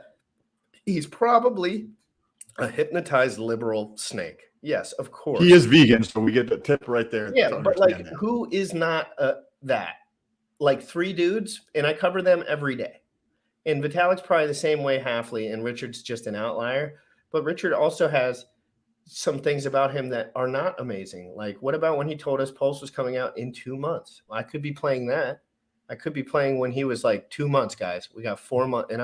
he's probably a hypnotized liberal snake. Yes, of course. He is vegan, so we get the tip right there. Yeah, but like, who is not that? Like 3 dudes, and I cover them every day. And Vitalik's probably the same way, Halfley, and Richard's just an outlier. But Richard also has some things about him that are not amazing. Like, what about when he told us Pulse was coming out in 2 months? I could be playing that. I could be playing when he was like 2 months, guys. We got 4 months. And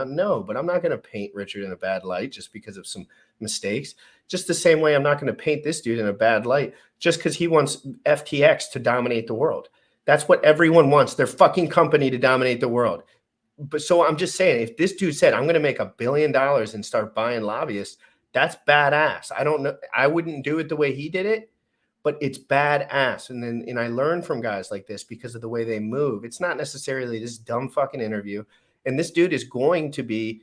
but I'm not going to paint Richard in a bad light just because of some mistakes. Just the same way I'm not going to paint this dude in a bad light just because he wants FTX to dominate the world. That's what everyone wants, their fucking company to dominate the world. But so I'm just saying, if this dude said, I'm going to make $1 billion and start buying lobbyists, that's badass. I don't know. I wouldn't do it the way he did it, but it's badass. And I learn from guys like this because of the way they move. It's not necessarily this dumb fucking interview. And this dude is going to be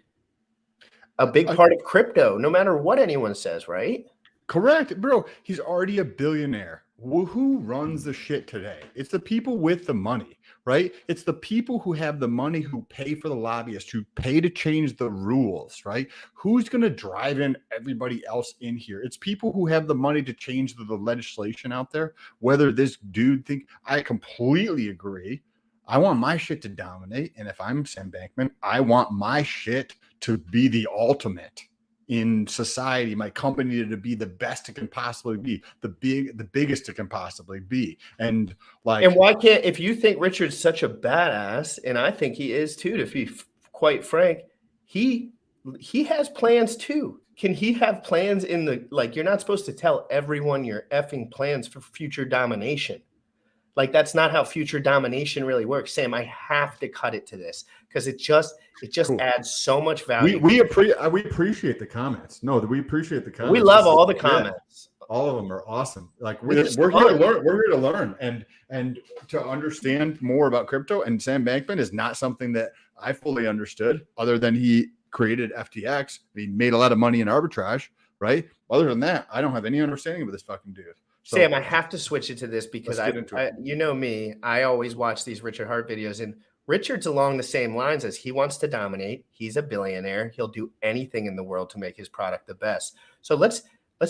a big part of crypto, no matter what anyone says, right? Correct, bro. He's already a billionaire. Who runs the shit today? It's the people with the money, right? It's the people who have the money who pay for the lobbyists, who pay to change the rules, right? Who's going to drive in everybody else in here? It's people who have the money to change the legislation out there. Whether this dude I completely agree. I want my shit to dominate. And if I'm Sam Bankman, I want my shit to be the ultimate in society, my company to be the best it can possibly be, the biggest it can possibly be. And why can't, if you think Richard's such a badass, and I think he is too, to be quite frank, he has plans too. Can he have plans you're not supposed to tell everyone your effing plans for future domination. Like, that's not how future domination really works. Sam, I have to cut it to this because it just cool. Adds so much value. We appreciate the comments. No, we appreciate the comments. We love all the comments. Yeah, all of them are awesome. Like, we're here to learn. We're here to learn and to understand more about crypto. And Sam Bankman is not something that I fully understood, other than he created FTX. He made a lot of money in arbitrage, right? Other than that, I don't have any understanding of this fucking dude. So, Sam, I have to switch it to this because you know me, I always watch these Richard Hart videos, and Richard's along the same lines as he wants to dominate. He's a billionaire. He'll do anything in the world to make his product the best. So let's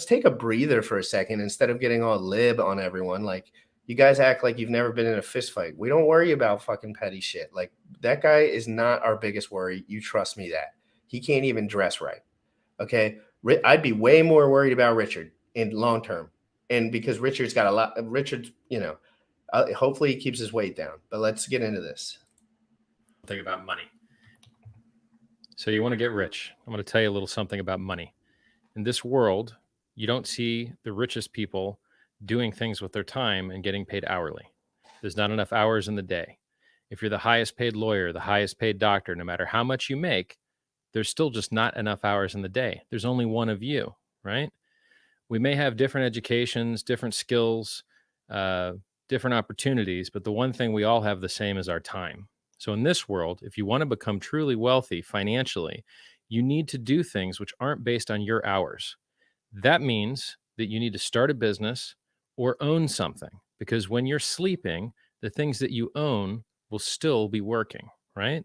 take a breather for a second instead of getting all lib on everyone. Like, you guys act like you've never been in a fist fight. We don't worry about fucking petty shit. Like, that guy is not our biggest worry. You trust me that. He can't even dress right. Okay? I'd be way more worried about Richard in long term. And because Richard's got a lot, hopefully he keeps his weight down. But let's get into this. Think about money. So you want to get rich. I'm going to tell you a little something about money. In this world, you don't see the richest people doing things with their time and getting paid hourly. There's not enough hours in the day. If you're the highest paid lawyer, the highest paid doctor, no matter how much you make, there's still just not enough hours in the day. There's only one of you, right? We may have different educations, different skills, different opportunities, but the one thing we all have the same is our time. So in this world, if you want to become truly wealthy financially, you need to do things which aren't based on your hours. That means that you need to start a business or own something. because when you're sleeping, the things that you own will still be working, right?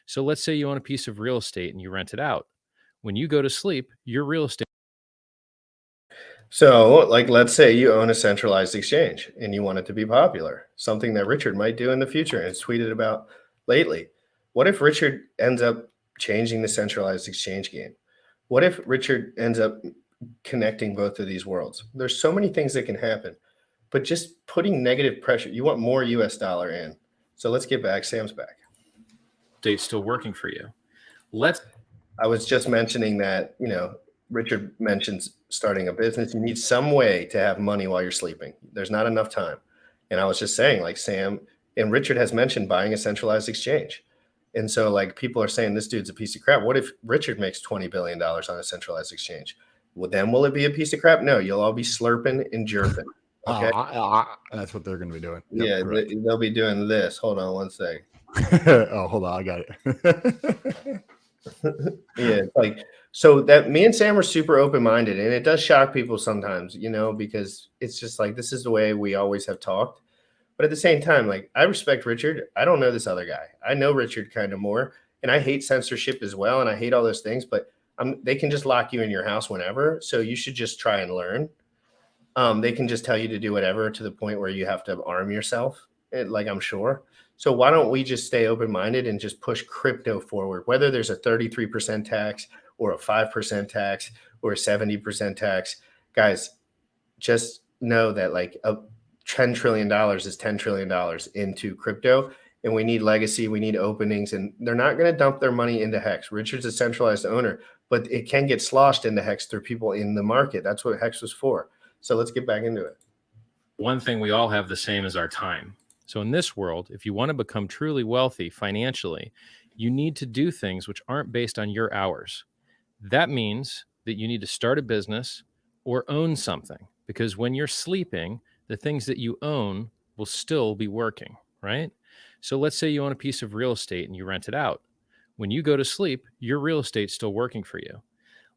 So let's say you own a piece of real estate and you rent it out. When you go to sleep, your real estate. So, like, let's say you own a centralized exchange and you want it to be popular, something that Richard might do in the future and has tweeted about lately. What if Richard ends up changing the centralized exchange game? What if Richard ends up connecting both of these worlds? There's so many things that can happen, but just putting negative pressure, you want more US dollar in. So let's get back. Sam's back. State's still working for you. I was just mentioning that, you know, Richard mentions starting a business. You need some way to have money while you're sleeping. There's not enough time. And I was just saying, like, Sam and Richard has mentioned buying a centralized exchange. And so, like, people are saying this dude's a piece of crap. What if Richard makes $20 billion on a centralized exchange? Well, then will it be a piece of crap? No, you'll all be slurping and jerping. Okay. That's what they're going to be doing. Yeah, Yep, they'll be doing this. Hold on one second. Oh, hold on. I got it. Yeah, like, so that me and Sam are super open-minded, and it does shock people sometimes, you know, because it's just like, this is the way we always have talked. But at the same time, like, I respect Richard. I don't know this other guy. I know Richard kind of more, and I hate censorship as well, and I hate all those things, but they can just lock you in your house whenever, so you should just try and learn. They can just tell you to do whatever to the point where you have to arm yourself, like, I'm sure. So why don't we just stay open-minded and just push crypto forward, whether there's a 33% tax or a 5% tax or a 70% tax. Guys, just know that, like, $10 trillion is $10 trillion into crypto, and we need legacy, we need openings, and they're not going to dump their money into Hex. Richard's a centralized owner, but it can get sloshed into Hex through people in the market. That's what Hex was for. So let's get back into it. One thing we all have the same is our time. So in this world, if you want to become truly wealthy financially, you need to do things which aren't based on your hours. That means that you need to start a business or own something, because when you're sleeping, the things that you own will still be working, right? So let's say you own a piece of real estate and you rent it out. When you go to sleep, your real estate's still working for you.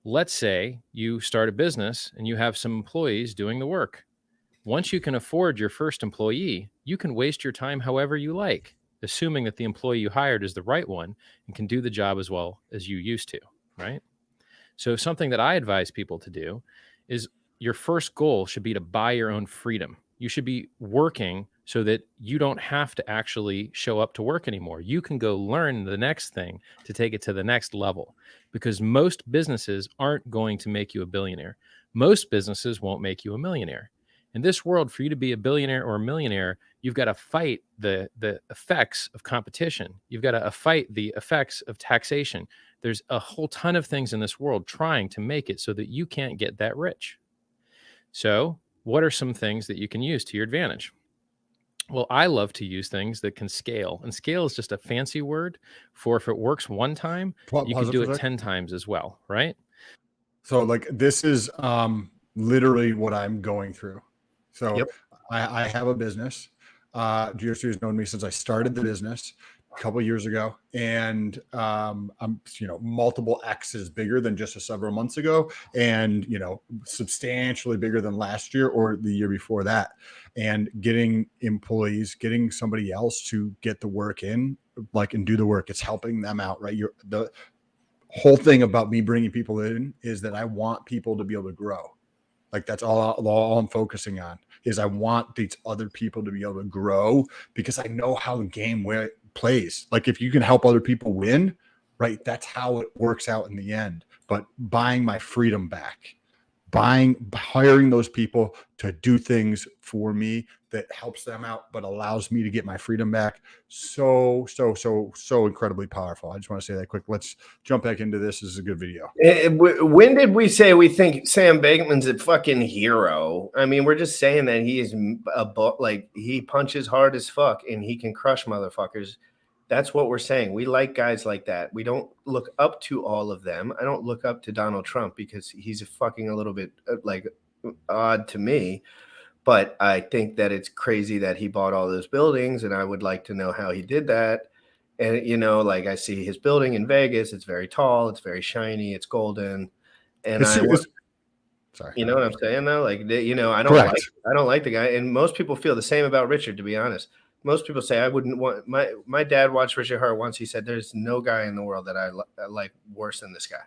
Let's say you start a business and you have some employees doing the work. Once you can afford your first employee, you can waste your time however you like, assuming that the employee you hired is the right one and can do the job as well as you used to, right? So something that I advise people to do is your first goal should be to buy your own freedom. You should be working so that you don't have to actually show up to work anymore. You can go learn the next thing to take it to the next level, because most businesses aren't going to make you a billionaire. Most businesses won't make you a millionaire. In this world, for you to be a billionaire or a millionaire, you've got to fight the effects of competition. You've got to fight the effects of taxation. There's a whole ton of things in this world trying to make it so that you can't get that rich. So what are some things that you can use to your advantage? Well, I love to use things that can scale. And scale is just a fancy word for, if it works one time, you can do it 10 times as well, right? So, like, this is literally what I'm going through. So Yep. I have a business. GRC has known me since I started the business a couple of years ago, and I'm, you know, multiple X's bigger than just several months ago, and, you know, substantially bigger than last year or the year before that. And getting employees, getting somebody else to get the work in, like, and do the work, it's helping them out, right? The whole thing about me bringing people in is that I want people to be able to grow. Like, that's all I'm focusing on, is I want these other people to be able to grow, because I know how the game plays. Like, if you can help other people win, right, that's how it works out in the end. But buying my freedom back, hiring those people to do things for me that helps them out, but allows me to get my freedom back. So incredibly powerful. I just want to say that quick. Let's jump back into this. This is a good video. When did we say we think Sam Bankman's a fucking hero? I mean, we're just saying that he is like, he punches hard as fuck and he can crush motherfuckers. That's what we're saying. We like guys like that. We don't look up to all of them. I don't look up to Donald Trump because he's fucking a little bit like odd to me. But I think that it's crazy that he bought all those buildings, and I would like to know how he did that. And, you know, like, I see his building in Vegas. It's very tall. It's very shiny. It's golden. And Sorry. You know what I'm saying though? Like, you know, I Correct. don't like the guy, and most people feel the same about Richard. To be honest, most people say I wouldn't want my dad watched Richard Hart once. He said, "There's no guy in the world that I like worse than this guy."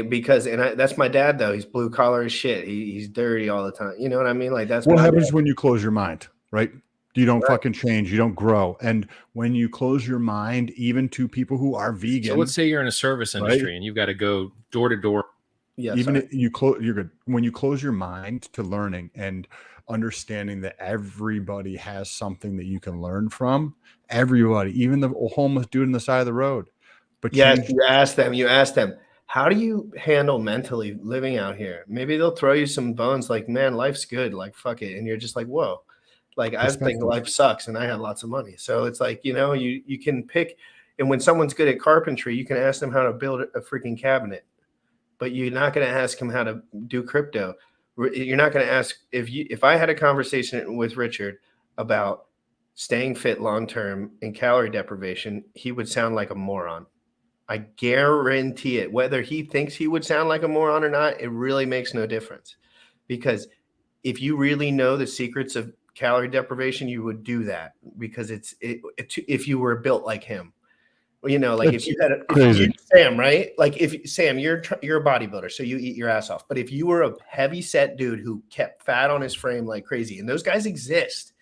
Because that's my dad though. He's blue collar as shit. He's dirty all the time. You know what I mean? Like that's what my happens dad. when you close your mind, right? You don't Right. fucking change. You don't grow. And when you close your mind, even to people who are vegan, So let's say you're in a service industry and you've got to go door to door. Yeah, even sorry. if you close, you're good. When you close your mind to learning and understanding that everybody has something that you can learn from, everybody, even the homeless dude on the side of the road. But Yes, change, you ask them, how do you handle mentally living out here? Maybe they'll throw you some bones like, man, life's good. Like, fuck it. And you're just like, whoa. Like, I think Perspective. life sucks and I have lots of money. So it's like, you know, you can pick. And when someone's good at carpentry, you can ask them how to build a freaking cabinet. But you're not going to ask them how to do crypto. You're not going to ask if I had a conversation with Richard about staying fit long term and calorie deprivation, he would sound like a moron. I guarantee it. Whether he thinks he would sound like a moron or not, it really makes no difference. Because if you really know the secrets of calorie deprivation, you would do that because if you were built like him. You know, like It's if you had Sam, right? Like if Sam, you're a bodybuilder, so you eat your ass off. But if you were a heavy set dude who kept fat on his frame like crazy, and those guys exist,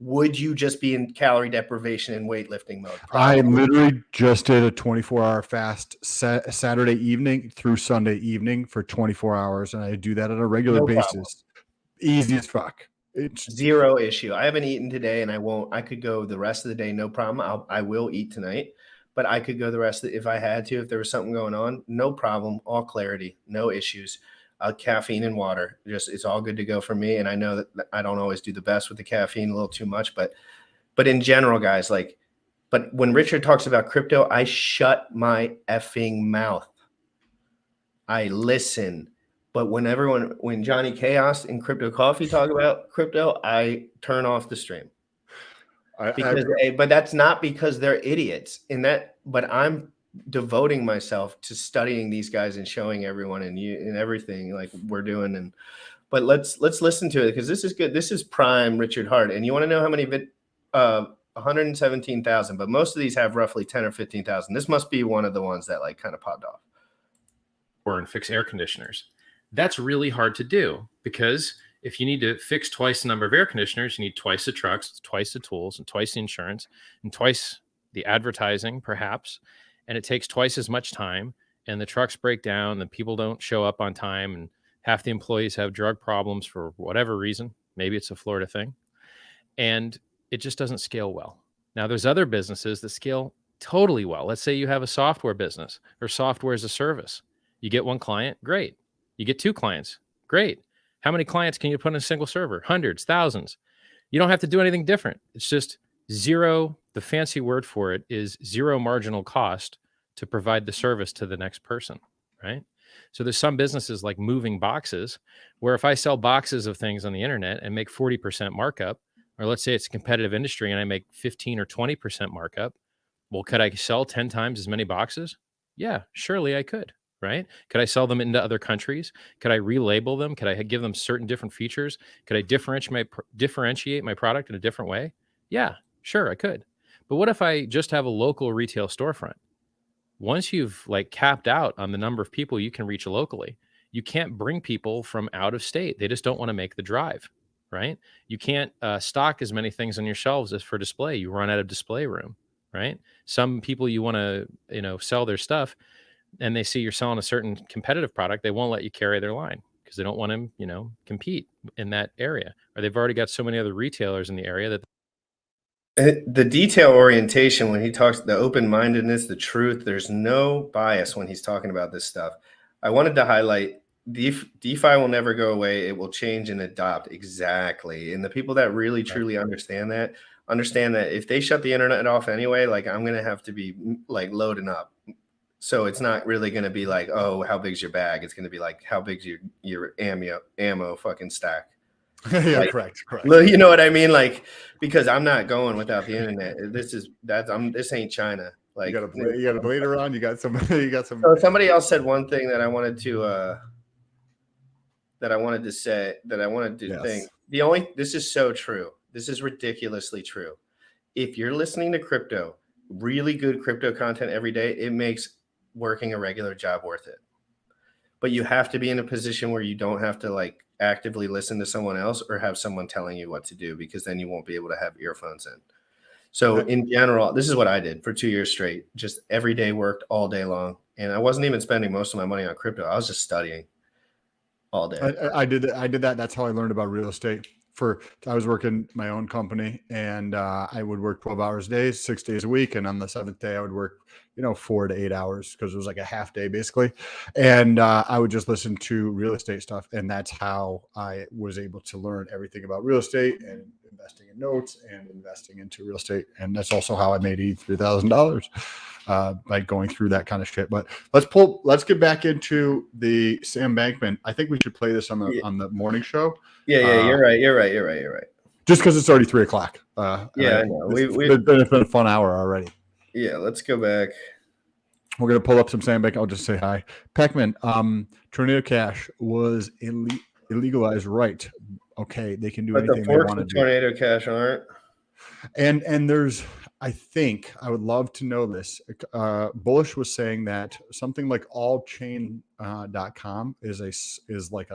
would you just be in calorie deprivation and weightlifting mode? I Probably. literally just did a 24-hour fast Saturday evening through Sunday evening for 24 hours, and I do that on a regular basis. Easy as fuck. It's Zero issue. I haven't eaten today, and I won't. I could go the rest of the day, no problem. I will eat tonight, but I could go the rest of if I had to, if there was something going on, no problem. All clarity, no issues. Caffeine and water, it's all good to go for me. And I know that I don't always do the best with the caffeine, a little too much, but in general, guys, but when Richard talks about crypto, I shut my effing mouth. I listen. But when Johnny Chaos and Crypto Coffee talk about crypto, I turn off the stream. But that's not because they're idiots but I'm devoting myself to studying these guys and showing everyone and everything like we're doing. But let's listen to it because this is good. This is prime Richard Hart. And you want to know how many 117,000, but most of these have roughly 10 or 15,000. This must be one of the ones that like kind of popped off. Or and fix air conditioners. That's really hard to do because if you need to fix twice the number of air conditioners, you need twice the trucks, twice the tools, and twice the insurance, and twice the advertising, perhaps. And it takes twice as much time. And the trucks break down, the people don't show up on time, and half the employees have drug problems for whatever reason. Maybe it's a Florida thing. And it just doesn't scale well. Now, there's other businesses that scale totally well. Let's say you have a software business or software as a service. You get one client, great. You get two clients, great. How many clients can you put in a single server? Hundreds, thousands. You don't have to do anything different. It's just zero. The fancy word for it is zero marginal cost to provide the service to the next person, right? So there's some businesses like moving boxes where if I sell boxes of things on the internet and make 40% markup, or let's say it's a competitive industry and I make 15 or 20% markup, well, could I sell 10 times as many boxes? Yeah, surely I could, right? Could I sell them into other countries? Could I relabel them? Could I give them certain different features? Could I differentiate my product in a different way? Yeah, sure, I could. But what if I just have a local retail storefront? Once you've like capped out on the number of people you can reach locally, you can't bring people from out of state. They just don't want to make the drive, right? You can't stock as many things on your shelves as for display. You run out of display room, right? Some people you want to, sell their stuff and they see you're selling a certain competitive product, they won't let you carry their line because they don't want to, compete in that area. Or they've already got so many other retailers in the area that the detail orientation when he talks, the open-mindedness, the truth, there's no bias when he's talking about this stuff. I wanted to highlight DeFi will never go away. It will change and adopt. Exactly. And the people that really, truly understand that if they shut the internet off anyway, like I'm going to have to be like loading up. So it's not really going to be like, oh, how big's your bag? It's going to be like, how big's your ammo fucking stack? Yeah, like, correct. You know what I mean? Like, because I'm not going without the internet. This ain't China. Like you got a blader on. You got some. You got some. So somebody else said one thing that I wanted to say that I wanted to think. This is so true. This is ridiculously true. If you're listening to crypto, really good crypto content every day, it makes working a regular job worth it. But you have to be in a position where you don't have to like actively listen to someone else or have someone telling you what to do, because then you won't be able to have earphones in. So in general, this is what I did for 2 years straight. Just every day worked all day long. And I wasn't even spending most of my money on crypto. I was just studying all day. I did that. That's how I learned about real estate. I was working my own company, and I would work 12 hours a day, 6 days a week. And on the 7th day, I would work, 4 to 8 hours, because it was like a half day basically. And I would just listen to real estate stuff. And that's how I was able to learn everything about real estate and investing in notes and investing into real estate. And that's also how I made $83,000 by going through that kind of shit. But let's get back into the Sam Bankman. I think we should play this on the morning show. Yeah, you're right. Just because it's already 3:00. I know. It's been a fun hour already. Yeah, let's go back. We're gonna pull up some Sam Bankman. I'll just say hi. Pac-Man, Tornado Cash was illegalized, right? Okay, they can do anything they want to do. Tornado Cash aren't. And there's, I think, I would love to know this. Bullish was saying that something like allchain.com is like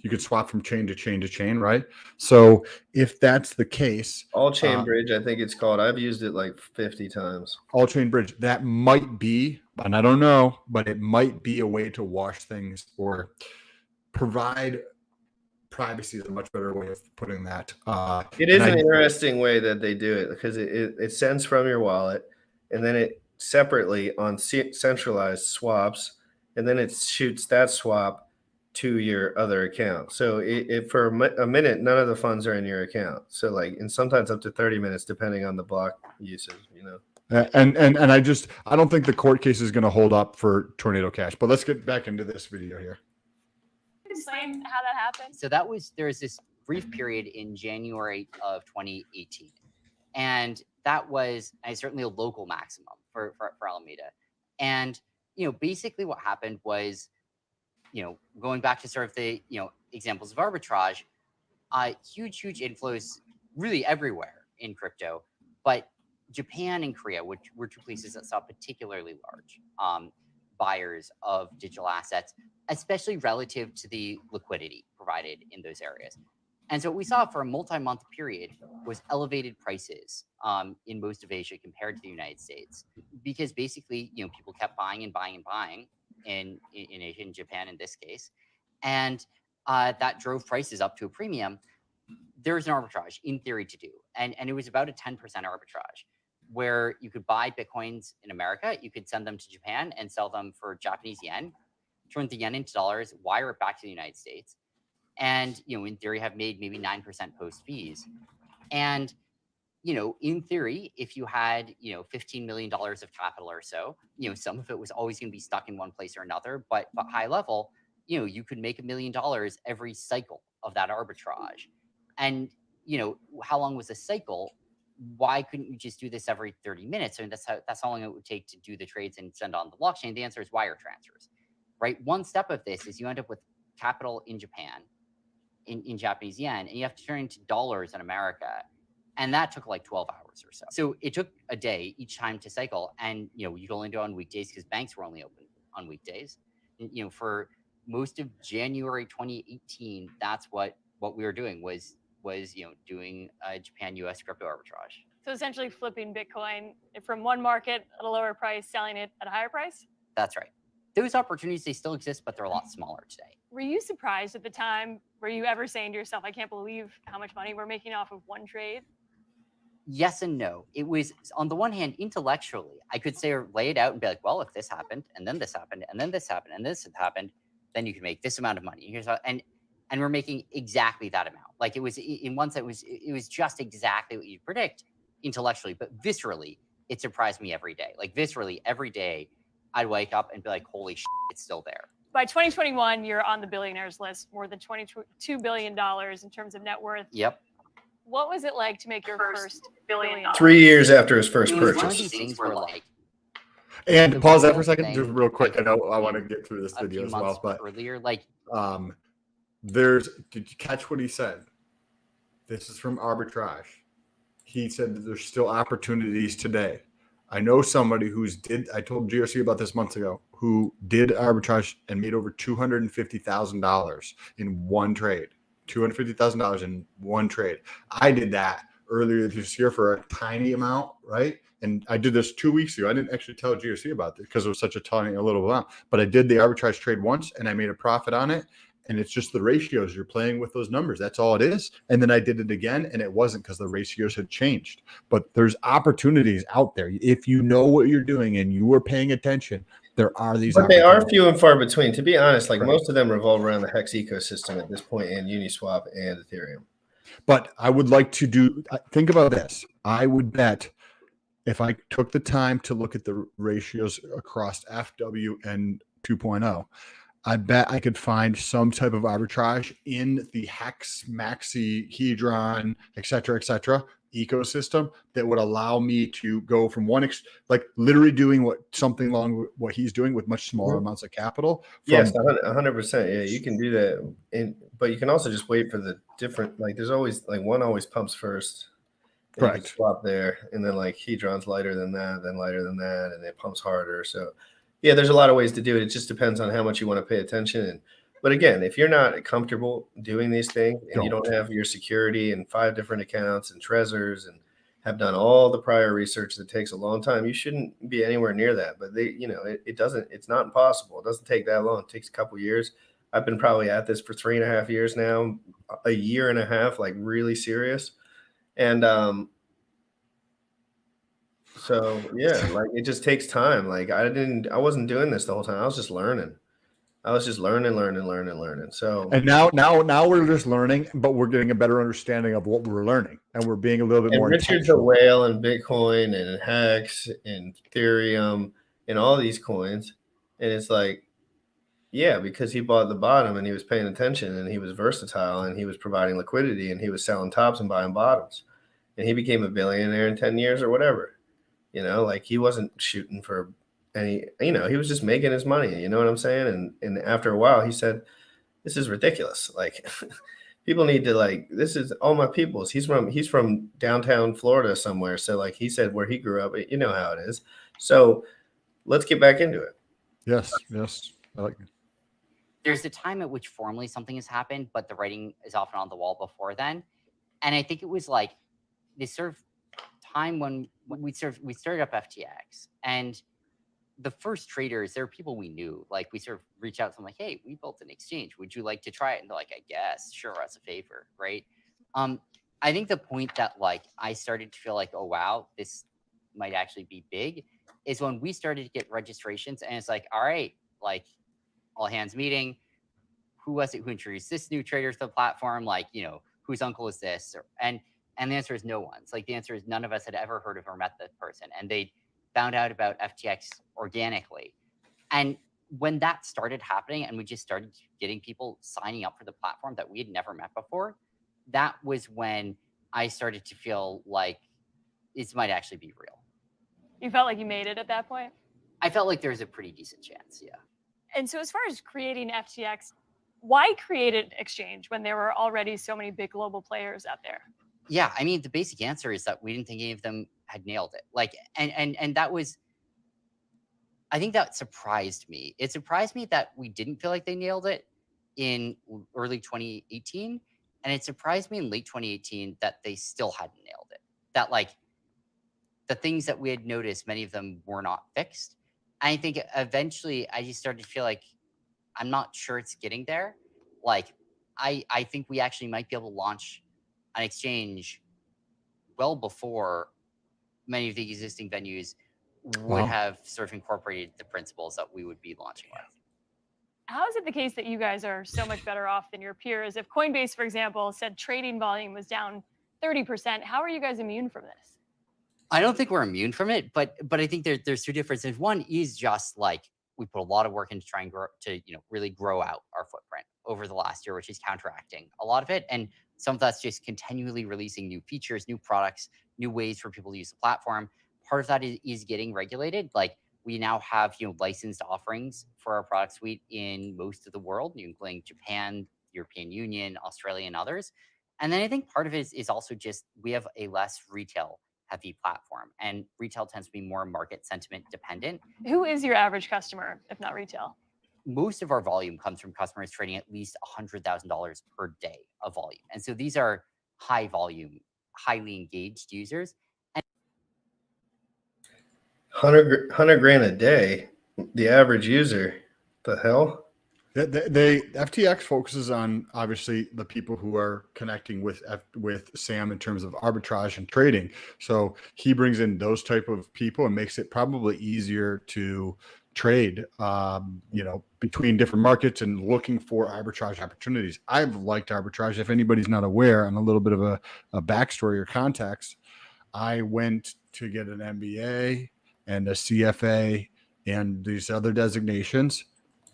you could swap from chain to chain to chain, right? So if that's the case, All Chain Bridge, I think it's called. I've used it like 50 times. All Chain Bridge, that might be, and I don't know, but it might be a way to wash things or provide privacy is a much better way of putting that. It is an interesting way that they do it, because it sends from your wallet, and then it separately on centralized swaps, and then it shoots that swap to your other account. So it for a minute, none of the funds are in your account. So like, and sometimes up to 30 minutes, depending on the block usage, And I don't think the court case is going to hold up for Tornado Cash. But let's get back into this video here. Explain how that happened. So there was this brief period in January of 2018, and that was certainly a local maximum for Alameda. And basically what happened was, going back to sort of the examples of arbitrage, huge inflows really everywhere in crypto, but Japan and Korea, which were two places that saw particularly large buyers of digital assets, especially relative to the liquidity provided in those areas. And so what we saw for a multi-month period was elevated prices in most of Asia compared to the United States, because basically, people kept buying and buying and buying in Asia, in Japan in this case, and that drove prices up to a premium. There was an arbitrage in theory to do, and it was about a 10% arbitrage, where you could buy Bitcoins in America, you could send them to Japan and sell them for Japanese yen, turn the yen into dollars, wire it back to the United States, and in theory have made maybe 9% post fees. And in theory, if you had $15 million of capital or so, some of it was always going to be stuck in one place or another, but high level, you could make $1 million every cycle of that arbitrage. And how long was a cycle? Why couldn't you just do this every 30 minutes? I mean, that's how long it would take to do the trades and send on the blockchain. The answer is wire transfers, right? One step of this is you end up with capital in Japan, in Japanese yen, and you have to turn into dollars in America. And that took like 12 hours or so. So it took a day each time to cycle. And, you'd only do it on weekdays because banks were only open on weekdays. And, for most of January 2018, that's what we were doing was doing Japan-US crypto arbitrage. So essentially flipping Bitcoin from one market at a lower price, selling it at a higher price? That's right. Those opportunities, they still exist, but they're a lot smaller today. Were you surprised at the time? Were you ever saying to yourself, I can't believe how much money we're making off of one trade? Yes and no. It was, on the one hand, intellectually, I could say or lay it out and be like, well, if this happened, and then this happened, and then this happened, and this happened, then you can make this amount of money. Here's how, and we're making exactly that amount. Like, it was, in one sense, it was just exactly what you'd predict intellectually, but viscerally, it surprised me every day. Like, viscerally, every day, I'd wake up and be like, holy shit, it's still there. By 2021, you're on the billionaires list, more than $22 billion in terms of net worth. Yep. What was it like to make your first billion? 3 years after his first It was purchase. one of these things where, like, And The pause that real for a second, just thing, real quick. I like, know I want to get through this a video few as months well, but earlier, like, did you catch what he said? This is from Arbitrage. He said that there's still opportunities today. I know somebody I told GRC about this months ago, who did arbitrage and made over $250,000 in one trade. $250,000 in one trade. I did that earlier this year for a tiny amount, right? And I did this 2 weeks ago. I didn't actually tell GRC about this because it was such a tiny little amount, but I did the arbitrage trade once and I made a profit on it. And it's just the ratios. You're playing with those numbers. That's all it is. And then I did it again and it wasn't because the ratios had changed. But there's opportunities out there. If you know what you're doing and you are paying attention, there are these But they are opportunities. few and far between. To be honest, like Right. most of them revolve around the Hex ecosystem at this point in Uniswap and Ethereum. But I would like to think about this. I would bet if I took the time to look at the ratios across FW and 2.0, I bet I could find some type of arbitrage in the Hex, Maxi, Hedron, et cetera, ecosystem that would allow me to go from like literally doing something along what he's doing with much smaller amounts of capital. Yes, 100%. Yeah, you can do that. But you can also just wait for the different, like there's always, like one always pumps first. Correct. Swap there. And then like Hedron's lighter than that, then lighter than that, and it pumps harder. So yeah, there's a lot of ways to do it. It just depends on how much you want to pay attention. But again, if you're not comfortable doing these things and you don't have your security and 5 different accounts and Trezors and have done all the prior research that takes a long time, you shouldn't be anywhere near that. But it's not impossible. It doesn't take that long. It takes a couple years. I've been probably at this for 3.5 years now, a year and a half, like really serious. And so yeah, like it just takes time. Like I wasn't doing this the whole time. I was just learning. So and now we're just learning, but we're getting a better understanding of what we're learning, and we're being a little bit more. Richard's a whale in Bitcoin and in Hex and Ethereum and all these coins, and it's like, yeah, because he bought the bottom and he was paying attention and he was versatile and he was providing liquidity and he was selling tops and buying bottoms, and he became a billionaire in 10 years or whatever. Like he wasn't shooting for any, he was just making his money. You know what I'm saying? And after a while, he said, "This is ridiculous. Like, people need to like. This is all my peoples. He's from downtown Florida somewhere. So like he said, where he grew up, you know how it is. So let's get back into it." Yes, I like it. There's a time at which formally something has happened, but the writing is often on the wall before then. And I think it was like this sort of time when we started up FTX, and the first traders, there were people we knew. Like we sort of reach out to them like, "Hey, we built an exchange. Would you like to try it?" And they're like, "I guess, sure, as a favor," right? I think the point that like I started to feel like, oh wow, this might actually be big, is when we started to get registrations, and it's like, all right, like all hands meeting. Who was it who introduced this new trader to the platform? Like, whose uncle is this? And the answer is no one's. Like the answer is none of us had ever heard of or met this person, and they found out about FTX organically. And when that started happening, and we just started getting people signing up for the platform that we had never met before, that was when I started to feel like this might actually be real. You felt like you made it at that point? I felt like there was a pretty decent chance, yeah. And so as far as creating FTX, why create an exchange when there were already so many big global players out there? Yeah, I mean, the basic answer is that we didn't think any of them had nailed it. Like, and that was, I think that surprised me. It surprised me that we didn't feel like they nailed it in early 2018. And it surprised me in late 2018 that they still hadn't nailed it. That like the things that we had noticed, many of them were not fixed. And I think eventually I just started to feel like, I'm not sure it's getting there. Like, I think we actually might be able to launch an exchange well before many of the existing venues would have sort of incorporated the principles that we would be launching with. How is it the case that you guys are so much better off than your peers? If Coinbase, for example, said trading volume was down 30%, how are you guys immune from this? I don't think we're immune from it, but I think there's two differences. One is just like we put a lot of work into trying to really grow out our footprint over the last year, which is counteracting a lot of it. And some of that's just continually releasing new features, new products, new ways for people to use the platform. Part of that is getting regulated. Like We now have licensed offerings for our product suite in most of the world, including Japan, European Union, Australia, and others. And then I think part of it is also just we have a less retail heavy platform, and retail tends to be more market sentiment dependent. Who is your average customer, if not retail? Most of our volume comes from customers trading at least $100,000 per day of volume. And so these are high volume, highly engaged users. And 100 grand a day, the average user, the hell? They FTX focuses on obviously the people who are connecting with Sam in terms of arbitrage and trading. So he brings in those type of people and makes it probably easier to trade, between different markets and looking for arbitrage opportunities. I've liked arbitrage. If anybody's not aware, on a little bit of a backstory or context, I went to get an MBA and a CFA and these other designations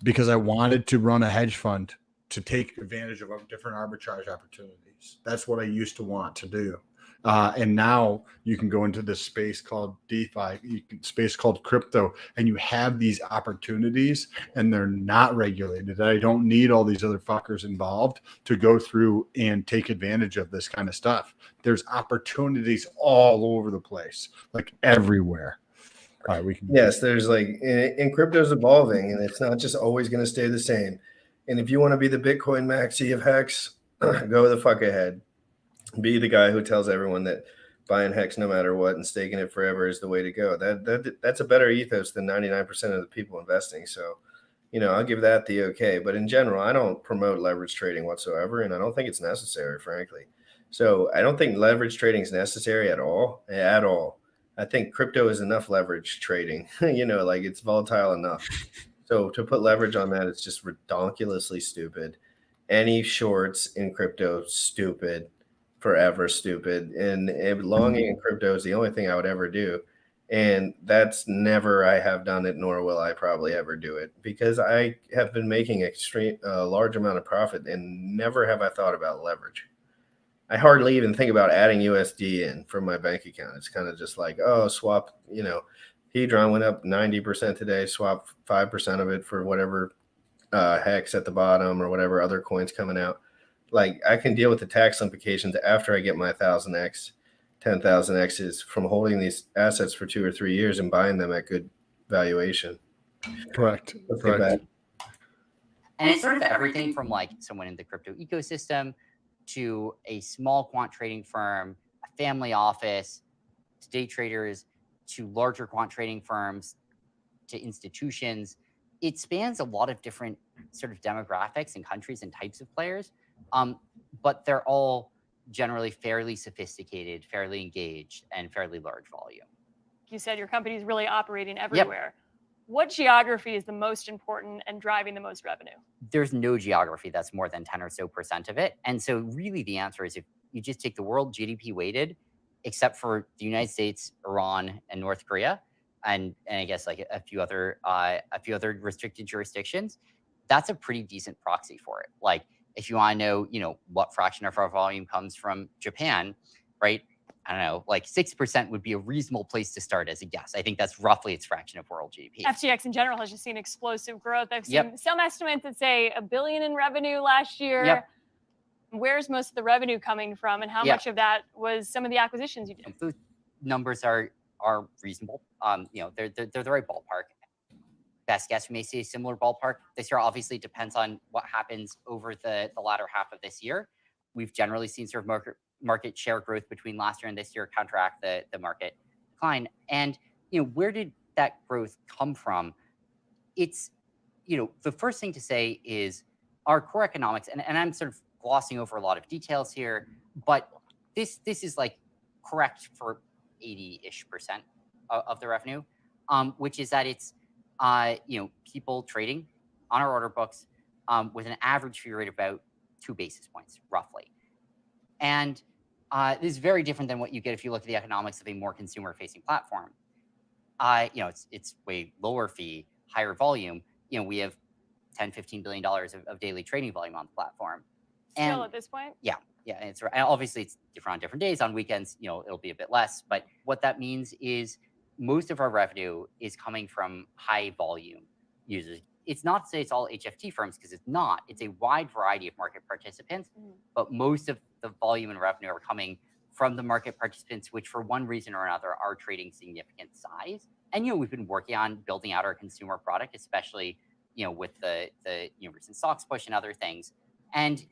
because I wanted to run a hedge fund to take advantage of different arbitrage opportunities. That's what I used to want to do. And now you can go into this space called DeFi, space called crypto, and you have these opportunities and they're not regulated. I don't need all these other fuckers involved to go through and take advantage of this kind of stuff. There's opportunities all over the place, like everywhere. All right, we can. Yes, there's and crypto's evolving, and it's not just always going to stay the same. And if you want to be the Bitcoin maxi of Hex, go the fuck ahead. Be the guy who tells everyone that buying Hex no matter what and staking it forever is the way to go. That's a better ethos than 99% of the people investing. So, I'll give that the okay. But in general, I don't promote leverage trading whatsoever, and I don't think it's necessary, frankly. So I don't think leverage trading is necessary at all. At all. I think crypto is enough leverage trading, it's volatile enough. So to put leverage on that, it's just redonkulously stupid. Any shorts in crypto, stupid, forever stupid. And longing in crypto is the only thing I would ever do. And that's never I have done it, nor will I probably ever do it, because I have been making a large amount of profit and never have I thought about leverage. I hardly even think about adding USD in from my bank account. It's kind of just like, swap, Hedron went up 90% today, swap 5% of it for whatever Hex at the bottom or whatever other coins coming out. Like, I can deal with the tax implications after I get my 1,000x, 10,000x's from holding these assets for 2 or 3 years and buying them at good valuation. Correct. And it's sort of everything from someone in the crypto ecosystem to a small quant trading firm, a family office, to day traders, to larger quant trading firms, to institutions. It spans a lot of different sort of demographics and countries and types of players, but they're all generally fairly sophisticated, fairly engaged, and fairly large volume. You said your company is really operating everywhere. Yep. What geography is the most important and driving the most revenue? There's no geography that's more than 10% or so of it. And so really the answer is if you just take the world GDP weighted, except for the United States, Iran, and North Korea, and I guess a few other restricted jurisdictions, that's a pretty decent proxy for it. If you want to know, what fraction of our volume comes from Japan, right? I don't know, 6% would be a reasonable place to start as a guess. I think that's roughly its fraction of world GDP. FTX in general has just seen explosive growth. I've seen some estimates that say $1 billion in revenue last year. Yep. Where's most of the revenue coming from, and how much of that was some of the acquisitions you did? Those numbers are reasonable. They're the right ballpark. Best guess, we may see a similar ballpark this year. Obviously, depends on what happens over the latter half of this year. We've generally seen sort of market share growth between last year and this year counteract the market decline. And where did that growth come from? It's the first thing to say is our core economics, and I'm sort of glossing over a lot of details here, but this is correct for 80-ish% of the revenue, which is that it's people trading on our order books with an average fee rate of about 2 basis points roughly. And this is very different than what you get if you look at the economics of a more consumer-facing platform. It's way lower fee, higher volume. We have $10-15 billion of daily trading volume on the platform. Still at this point? Yeah. And obviously, it's different on different days. On weekends, it'll be a bit less. But what that means is most of our revenue is coming from high volume users. It's not to say it's all HFT firms, because it's not. It's a wide variety of market participants, but most of the volume and revenue are coming from the market participants, which for one reason or another are trading significant size. And, we've been working on building out our consumer product, especially, with the recent stocks push and other things. And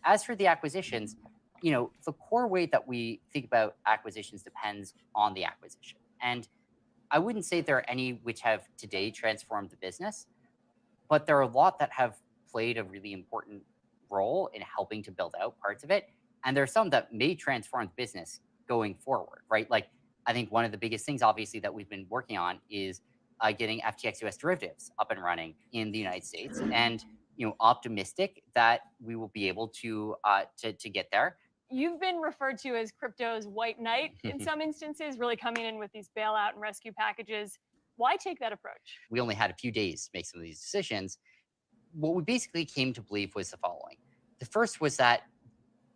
as for the acquisitions, the core way that we think about acquisitions depends on the acquisition. And I wouldn't say there are any which have today transformed the business, but there are a lot that have played a really important role in helping to build out parts of it. And there are some that may transform the business going forward, right? Like, I think one of the biggest things, obviously, that we've been working on is getting FTX US derivatives up and running in the United States. And, optimistic that we will be able to get there. You've been referred to as crypto's white knight in some instances, really coming in with these bailout and rescue packages. Why take that approach? We only had a few days to make some of these decisions. What we basically came to believe was the following. The first was that,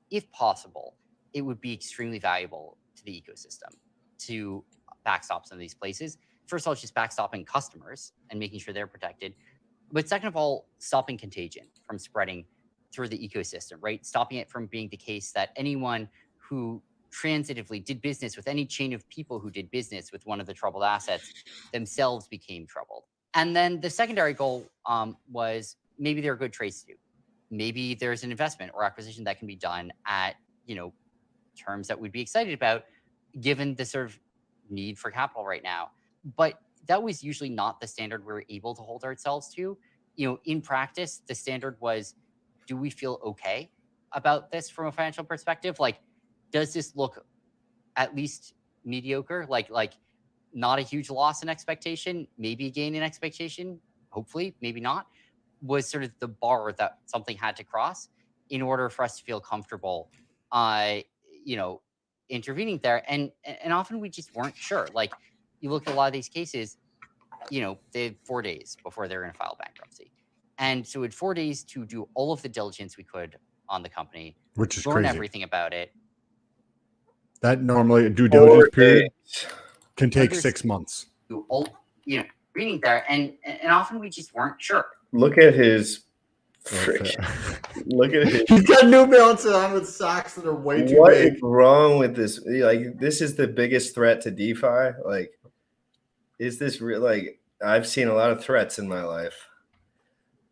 if possible, it would be extremely valuable to the ecosystem to backstop some of these places. First of all, just backstopping customers and making sure they're protected. But second of all, stopping contagion from spreading through the ecosystem, right? Stopping it from being the case that anyone who transitively did business with any chain of people who did business with one of the troubled assets themselves became troubled. And then the secondary goal was maybe there are good trades to do. Maybe there's an investment or acquisition that can be done at, terms that we'd be excited about, given the sort of need for capital right now. But that was usually not the standard we were able to hold ourselves to. In practice, the standard was, do we feel okay about this from a financial perspective? Like, does this look at least mediocre? Like not a huge loss in expectation, maybe a gain in expectation, hopefully, maybe not, was sort of the bar that something had to cross in order for us to feel comfortable, intervening there. And often we just weren't sure. Like, you look at a lot of these cases, they had 4 days before they're going to file bankruptcy. And so we had 4 days to do all of the diligence we could on the company, which is learn crazy. Everything about it. That normally a due diligence period can take 6 months. Reading there, and often we just weren't sure. Look at his look at his. He's got New Balances on with socks that are way too What big. is wrong with this? Like, this is the biggest threat to DeFi. Like, is this real? Like, I've seen a lot of threats in my life,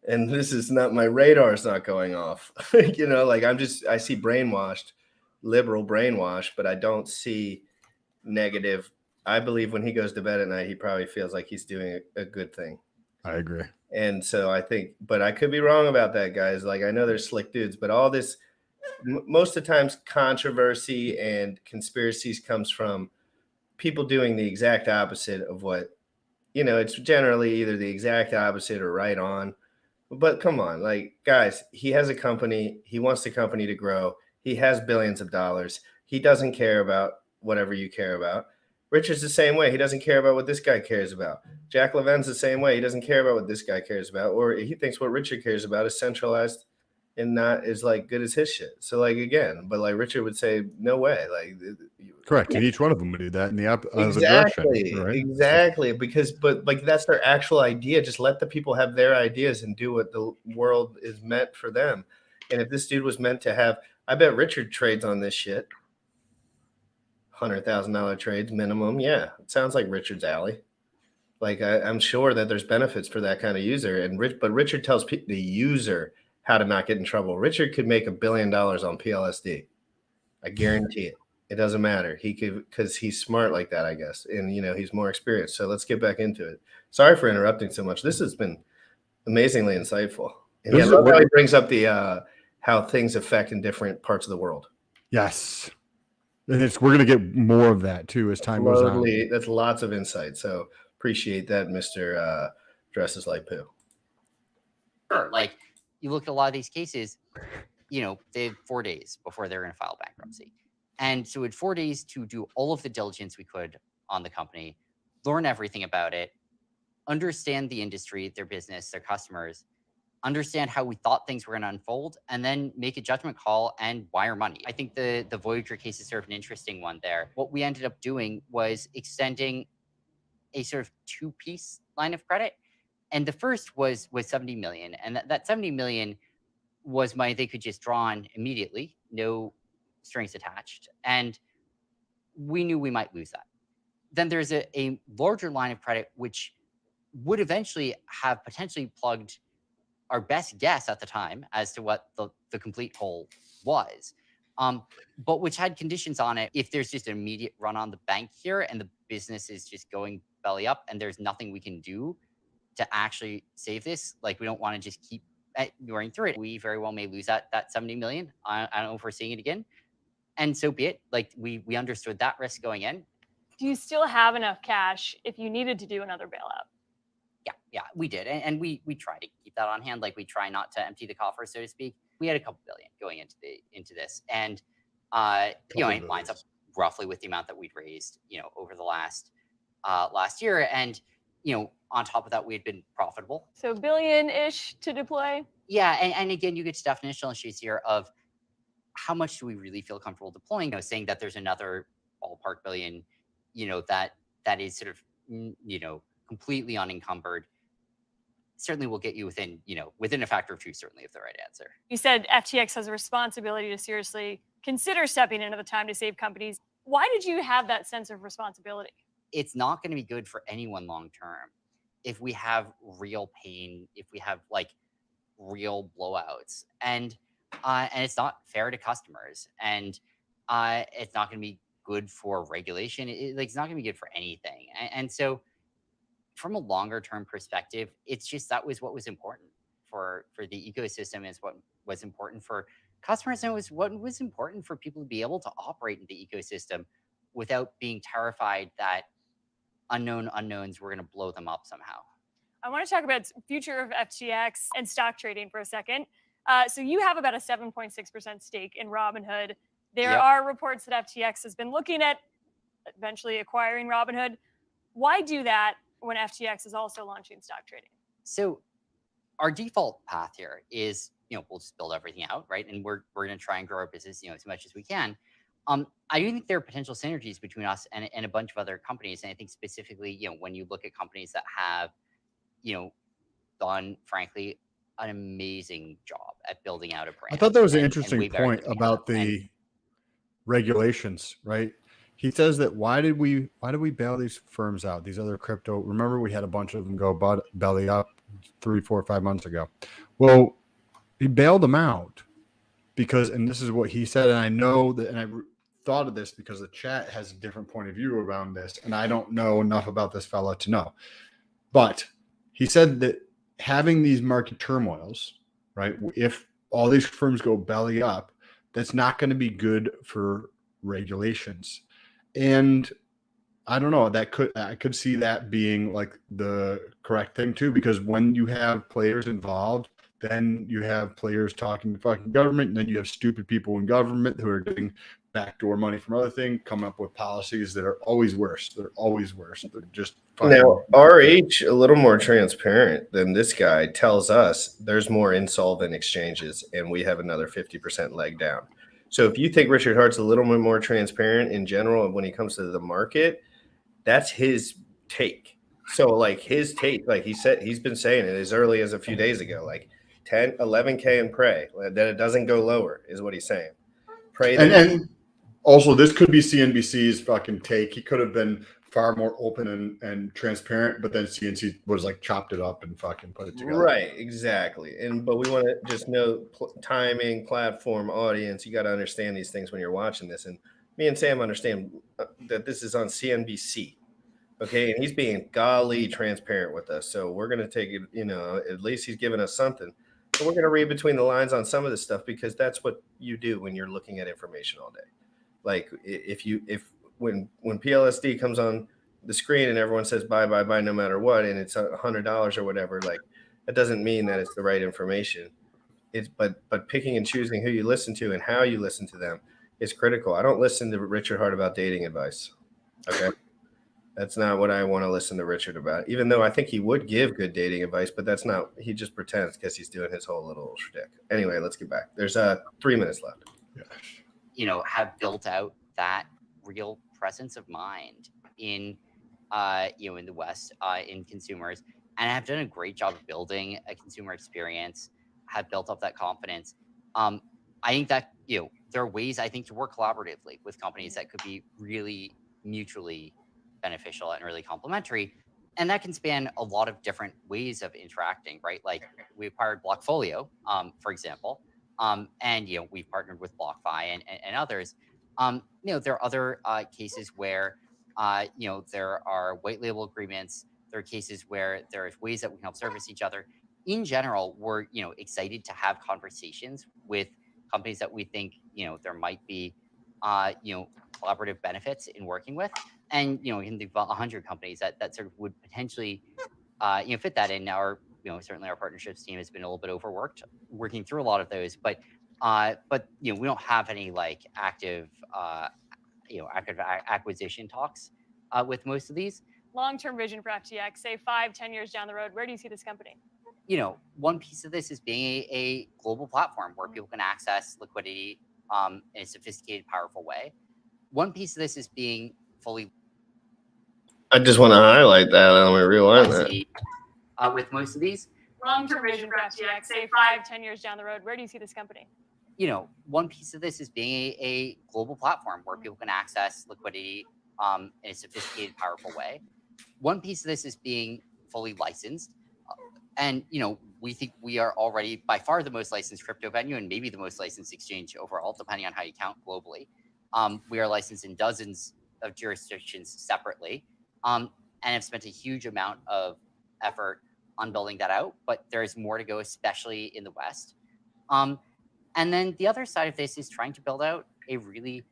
and this is not, my radar's not going off. Like, I see brainwashed, liberal brainwash, but I don't see negative. I believe when he goes to bed at night, he probably feels like he's doing a good thing. I agree. And so I think, but I could be wrong about that, guys. Like, I know there's slick dudes, but all this, most of the times, controversy and conspiracies comes from people doing the exact opposite of what, it's generally either the exact opposite or right on. But come on, like, guys, he has a company. He wants the company to grow. He has billions of dollars. He doesn't care about whatever you care about. Richard's the same way. He doesn't care about what this guy cares about. Jack LaVen's the same way. He doesn't care about what this guy cares about, or he thinks what Richard cares about is centralized and not as like good as his shit. So, like, again, but like Richard would say, no way. Like, correct. And each one of them would do that in the exactly, direction, right? Exactly. Because, but like, that's their actual idea. Just let the people have their ideas and do what the world is meant for them. And if this dude was meant to have, I bet Richard trades on this shit. $100,000 trades minimum. Yeah, it sounds like Richard's alley. Like, I'm sure that there's benefits for that kind of user. But Richard tells the user how to not get in trouble. Richard could make $1 billion on PLSD. I guarantee it. It doesn't matter. He could, because he's smart like that, I guess. And, he's more experienced. So let's get back into it. Sorry for interrupting so much. This has been amazingly insightful. And I love how he brings up the how things affect in different parts of the world. Yes. And we're going to get more of that too as time goes on. That's lots of insight. So appreciate that, Mr. Dresses Like Poo. Sure. Like, you look at a lot of these cases, they had 4 days before they're going to file bankruptcy. And so we had 4 days to do all of the diligence we could on the company, learn everything about it, understand the industry, their business, their customers, understand how we thought things were going to unfold, and then make a judgment call and wire money. I think the Voyager case is sort of an interesting one there. What we ended up doing was extending a sort of two-piece line of credit. And the first was 70 million. And that 70 million was money they could just draw on immediately, no strings attached. And we knew we might lose that. Then there's a larger line of credit, which would eventually have potentially plugged our best guess at the time as to what the complete hole was, but which had conditions on it. If there's just an immediate run on the bank here and the business is just going belly up and there's nothing we can do to actually save this, like we don't want to just keep ignoring through it. We very well may lose that 70 million. I don't know if we're seeing it again. And so be it. Like we understood that risk going in. Do you still have enough cash if you needed to do another bailout? Yeah, we did. And we try to keep that on hand. Like we try not to empty the coffer, so to speak. We had a couple billion going into this. And, it lines up roughly with the amount that we'd raised, over the last year. And, on top of that, we had been profitable. So billion-ish to deploy? Yeah. And again, you get to definitional issues here of how much do we really feel comfortable deploying? Saying that there's another ballpark billion, that is sort of, completely unencumbered, certainly will get you within a factor of two, certainly, of the right answer. You said FTX has a responsibility to seriously consider stepping into the time to save companies. Why did you have that sense of responsibility? It's not going to be good for anyone long term if we have real pain, if we have real blowouts, and it's not fair to customers, and it's not going to be good for regulation. It's not going to be good for anything, and so. From a longer term perspective, it's just that was what was important for the ecosystem, is what was important for customers, and it was what was important for people to be able to operate in the ecosystem without being terrified that unknown unknowns were going to blow them up somehow. I want to talk about future of FTX and stock trading for a second. So you have about a 7.6% stake in Robinhood. There are reports that FTX has been looking at eventually acquiring Robinhood. Why do that when FTX is also launching stock trading? So our default path here is, we'll just build everything out, right? And we're going to try and grow our business, as much as we can. I do think there are potential synergies between us and a bunch of other companies. And I think specifically, when you look at companies that have, done, frankly, an amazing job at building out a brand. I thought that was an interesting point about the regulations, right? He says that why did we bail these firms out? These other crypto. Remember, we had a bunch of them go belly up 3, 4, 5 months ago. Well, he bailed them out because, and this is what he said, and I know that, and I thought of this because the chat has a different point of view around this, and I don't know enough about this fella to know. But he said that having these market turmoils, right? If all these firms go belly up, that's not going to be good for regulations. And I don't know, I could see that being the correct thing too, because when you have players involved, then you have players talking to fucking government, and then you have stupid people in government who are getting backdoor money from other things, coming up with policies that are always worse. They're just fucking. Now, RH, a little more transparent than this guy, tells us there's more insolvent exchanges, and we have another 50% leg down. So if you think Richard Hart's a little bit more transparent in general when he comes to the market, that's his take. So his take, he said, he's been saying it as early as a few days ago, 10, 11K and pray that it doesn't go lower is what he's saying. Pray. And also this could be CNBC's fucking take. He could have been far more open and transparent, but then CNC was chopped it up and fucking put it together. Right, exactly. But we want to just know timing, platform, audience. You got to understand these things when you're watching this. And me and Sam understand that this is on CNBC. Okay, and he's being golly transparent with us. So we're going to take it, at least he's giving us something. So we're going to read between the lines on some of this stuff, because that's what you do when you're looking at information all day. When PLSD comes on the screen and everyone says buy no matter what, and it's $100 or whatever, that doesn't mean that it's the right information. But picking and choosing who you listen to and how you listen to them is critical. I don't listen to Richard Hart about dating advice. Okay. That's not what I want to listen to Richard about, even though I think he would give good dating advice, but that's not, he just pretends because he's doing his whole little shtick. Anyway, let's get back. There's 3 minutes left. Have built out that real presence of mind in in the West, in consumers, and have done a great job of building a consumer experience, have built up that confidence. I think that, there are ways, I think, to work collaboratively with companies that could be really mutually beneficial and really complementary. And that can span a lot of different ways of interacting, right? Like we acquired Blockfolio, for example, and we've partnered with BlockFi and others. There are other cases where there are white label agreements. There are cases where there are ways that we can help service each other. In general, we're excited to have conversations with companies that we think there might be collaborative benefits in working with. And we can think about 100 companies that sort of would potentially fit that in. Our certainly our partnerships team has been a little bit overworked working through a lot of those, but we don't have any like active acquisition talks with most of these. Long-term vision for FTX, say 5-10 years down the road, where do you see this company? One piece of this is being a global platform where people can access liquidity in a sophisticated, powerful way. One piece of this is being fully. I just want to highlight that. Let me rewind that. With most of these. Long-term vision for FTX, say 5-10 years down the road, where do you see this company? One piece of this is being a global platform where people can access liquidity in a sophisticated, powerful way. One piece of this is being fully licensed. And, we think we are already by far the most licensed crypto venue and maybe the most licensed exchange overall, depending on how you count globally. We are licensed in dozens of jurisdictions separately and have spent a huge amount of effort on building that out. But there is more to go, especially in the West. And then the other side of this is trying to build out a really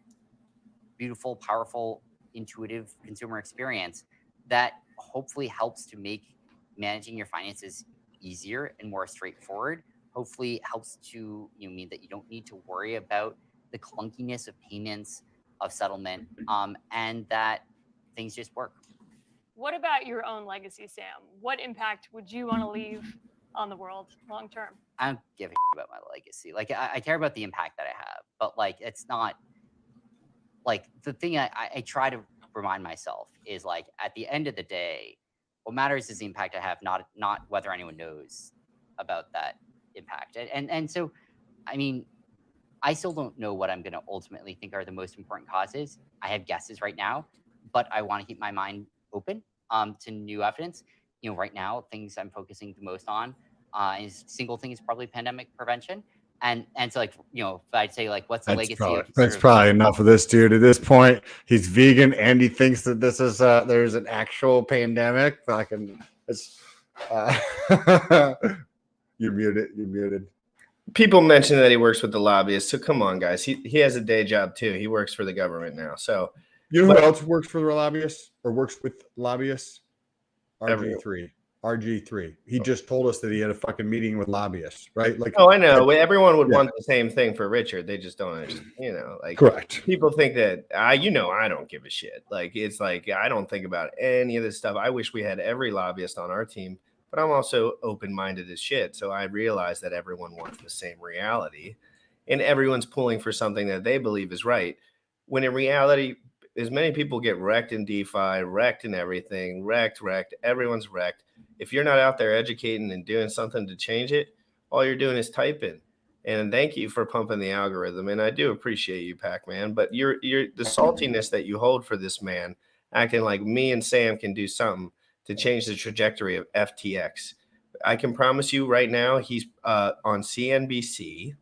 beautiful, powerful, intuitive consumer experience that hopefully helps to make managing your finances easier and more straightforward. Hopefully helps to mean that you don't need to worry about the clunkiness of payments, of settlement, and that things just work. What about your own legacy, Sam? What impact would you want to leave on the world long term? I don't give a shit about my legacy. Like I care about the impact that I have, but like it's not like the thing I try to remind myself is like at the end of the day, what matters is the impact I have, not whether anyone knows about that impact. And so, I mean, I still don't know what I'm going to ultimately think are the most important causes. I have guesses right now, but I want to keep my mind open to new evidence. Right now, things I'm focusing the most on is single thing is probably pandemic prevention. And so like, if I'd say like, what's the legacy of that's probably enough of this dude at this point. He's vegan and he thinks that this is there's an actual pandemic. You're muted. People mention that he works with the lobbyists. So come on, guys. He has a day job too. He works for the government now. So you know who else works for the lobbyists or works with lobbyists? RG3. He just told us that he had a fucking meeting with lobbyists, right? Like, I know. Everyone would want the same thing for Richard. They just don't understand, like correct. People think that I don't give a shit. Like it's like I don't think about any of this stuff. I wish we had every lobbyist on our team, but I'm also open-minded as shit. So I realize that everyone wants the same reality and everyone's pulling for something that they believe is right. When in reality, as many people get wrecked in DeFi, wrecked in everything, wrecked, everyone's wrecked. If you're not out there educating and doing something to change it, all you're doing is typing. And thank you for pumping the algorithm. And I do appreciate you, Pac-Man, but you're the saltiness that you hold for this man, acting like me and Sam can do something to change the trajectory of FTX. I can promise you right now, he's on CNBC.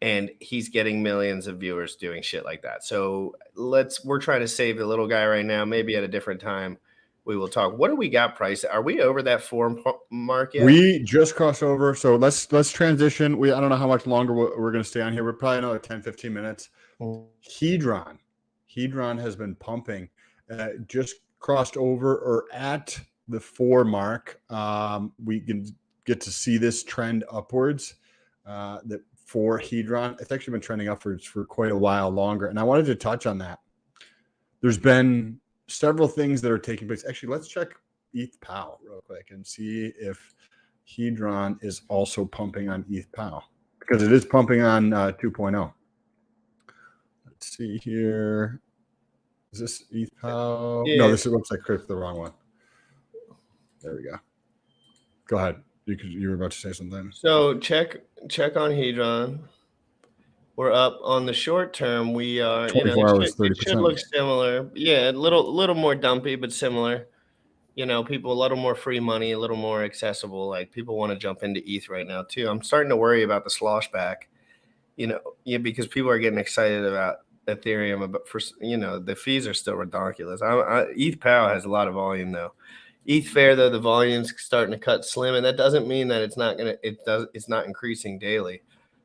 And he's getting millions of viewers doing shit like that. So we're trying to save the little guy right now. Maybe at a different time we will talk. What do we got price? Are we over that 4 mark yet? We just crossed over. So let's transition. I don't know how much longer we're going to stay on here. We're probably another 10, 15 minutes. Hedron has been pumping, just crossed over or at the 4 mark. We can get to see this trend upwards. That for Hedron, it's actually been trending upwards for quite a while longer. And I wanted to touch on that. There's been several things that are taking place. Actually, let's check ETH POW real quick and see if Hedron is also pumping on ETH POW, because it is pumping on 2.0. Let's see here. Is this ETH Pow? Yeah. No, this looks like Chris, the wrong one. There we go. Go ahead. You were about to say something. So check on Hedron. We're up on the short term. We are 24 hours, it should 30%. look similar. Yeah, a little more dumpy, but similar. People a little more free money, a little more accessible. Like people want to jump into ETH right now too. I'm starting to worry about the slosh back. Because people are getting excited about Ethereum, but the fees are still ridiculous. ETH Pow has a lot of volume though. ETH Fair though, the volume's starting to cut slim, and that doesn't mean that it's not increasing daily.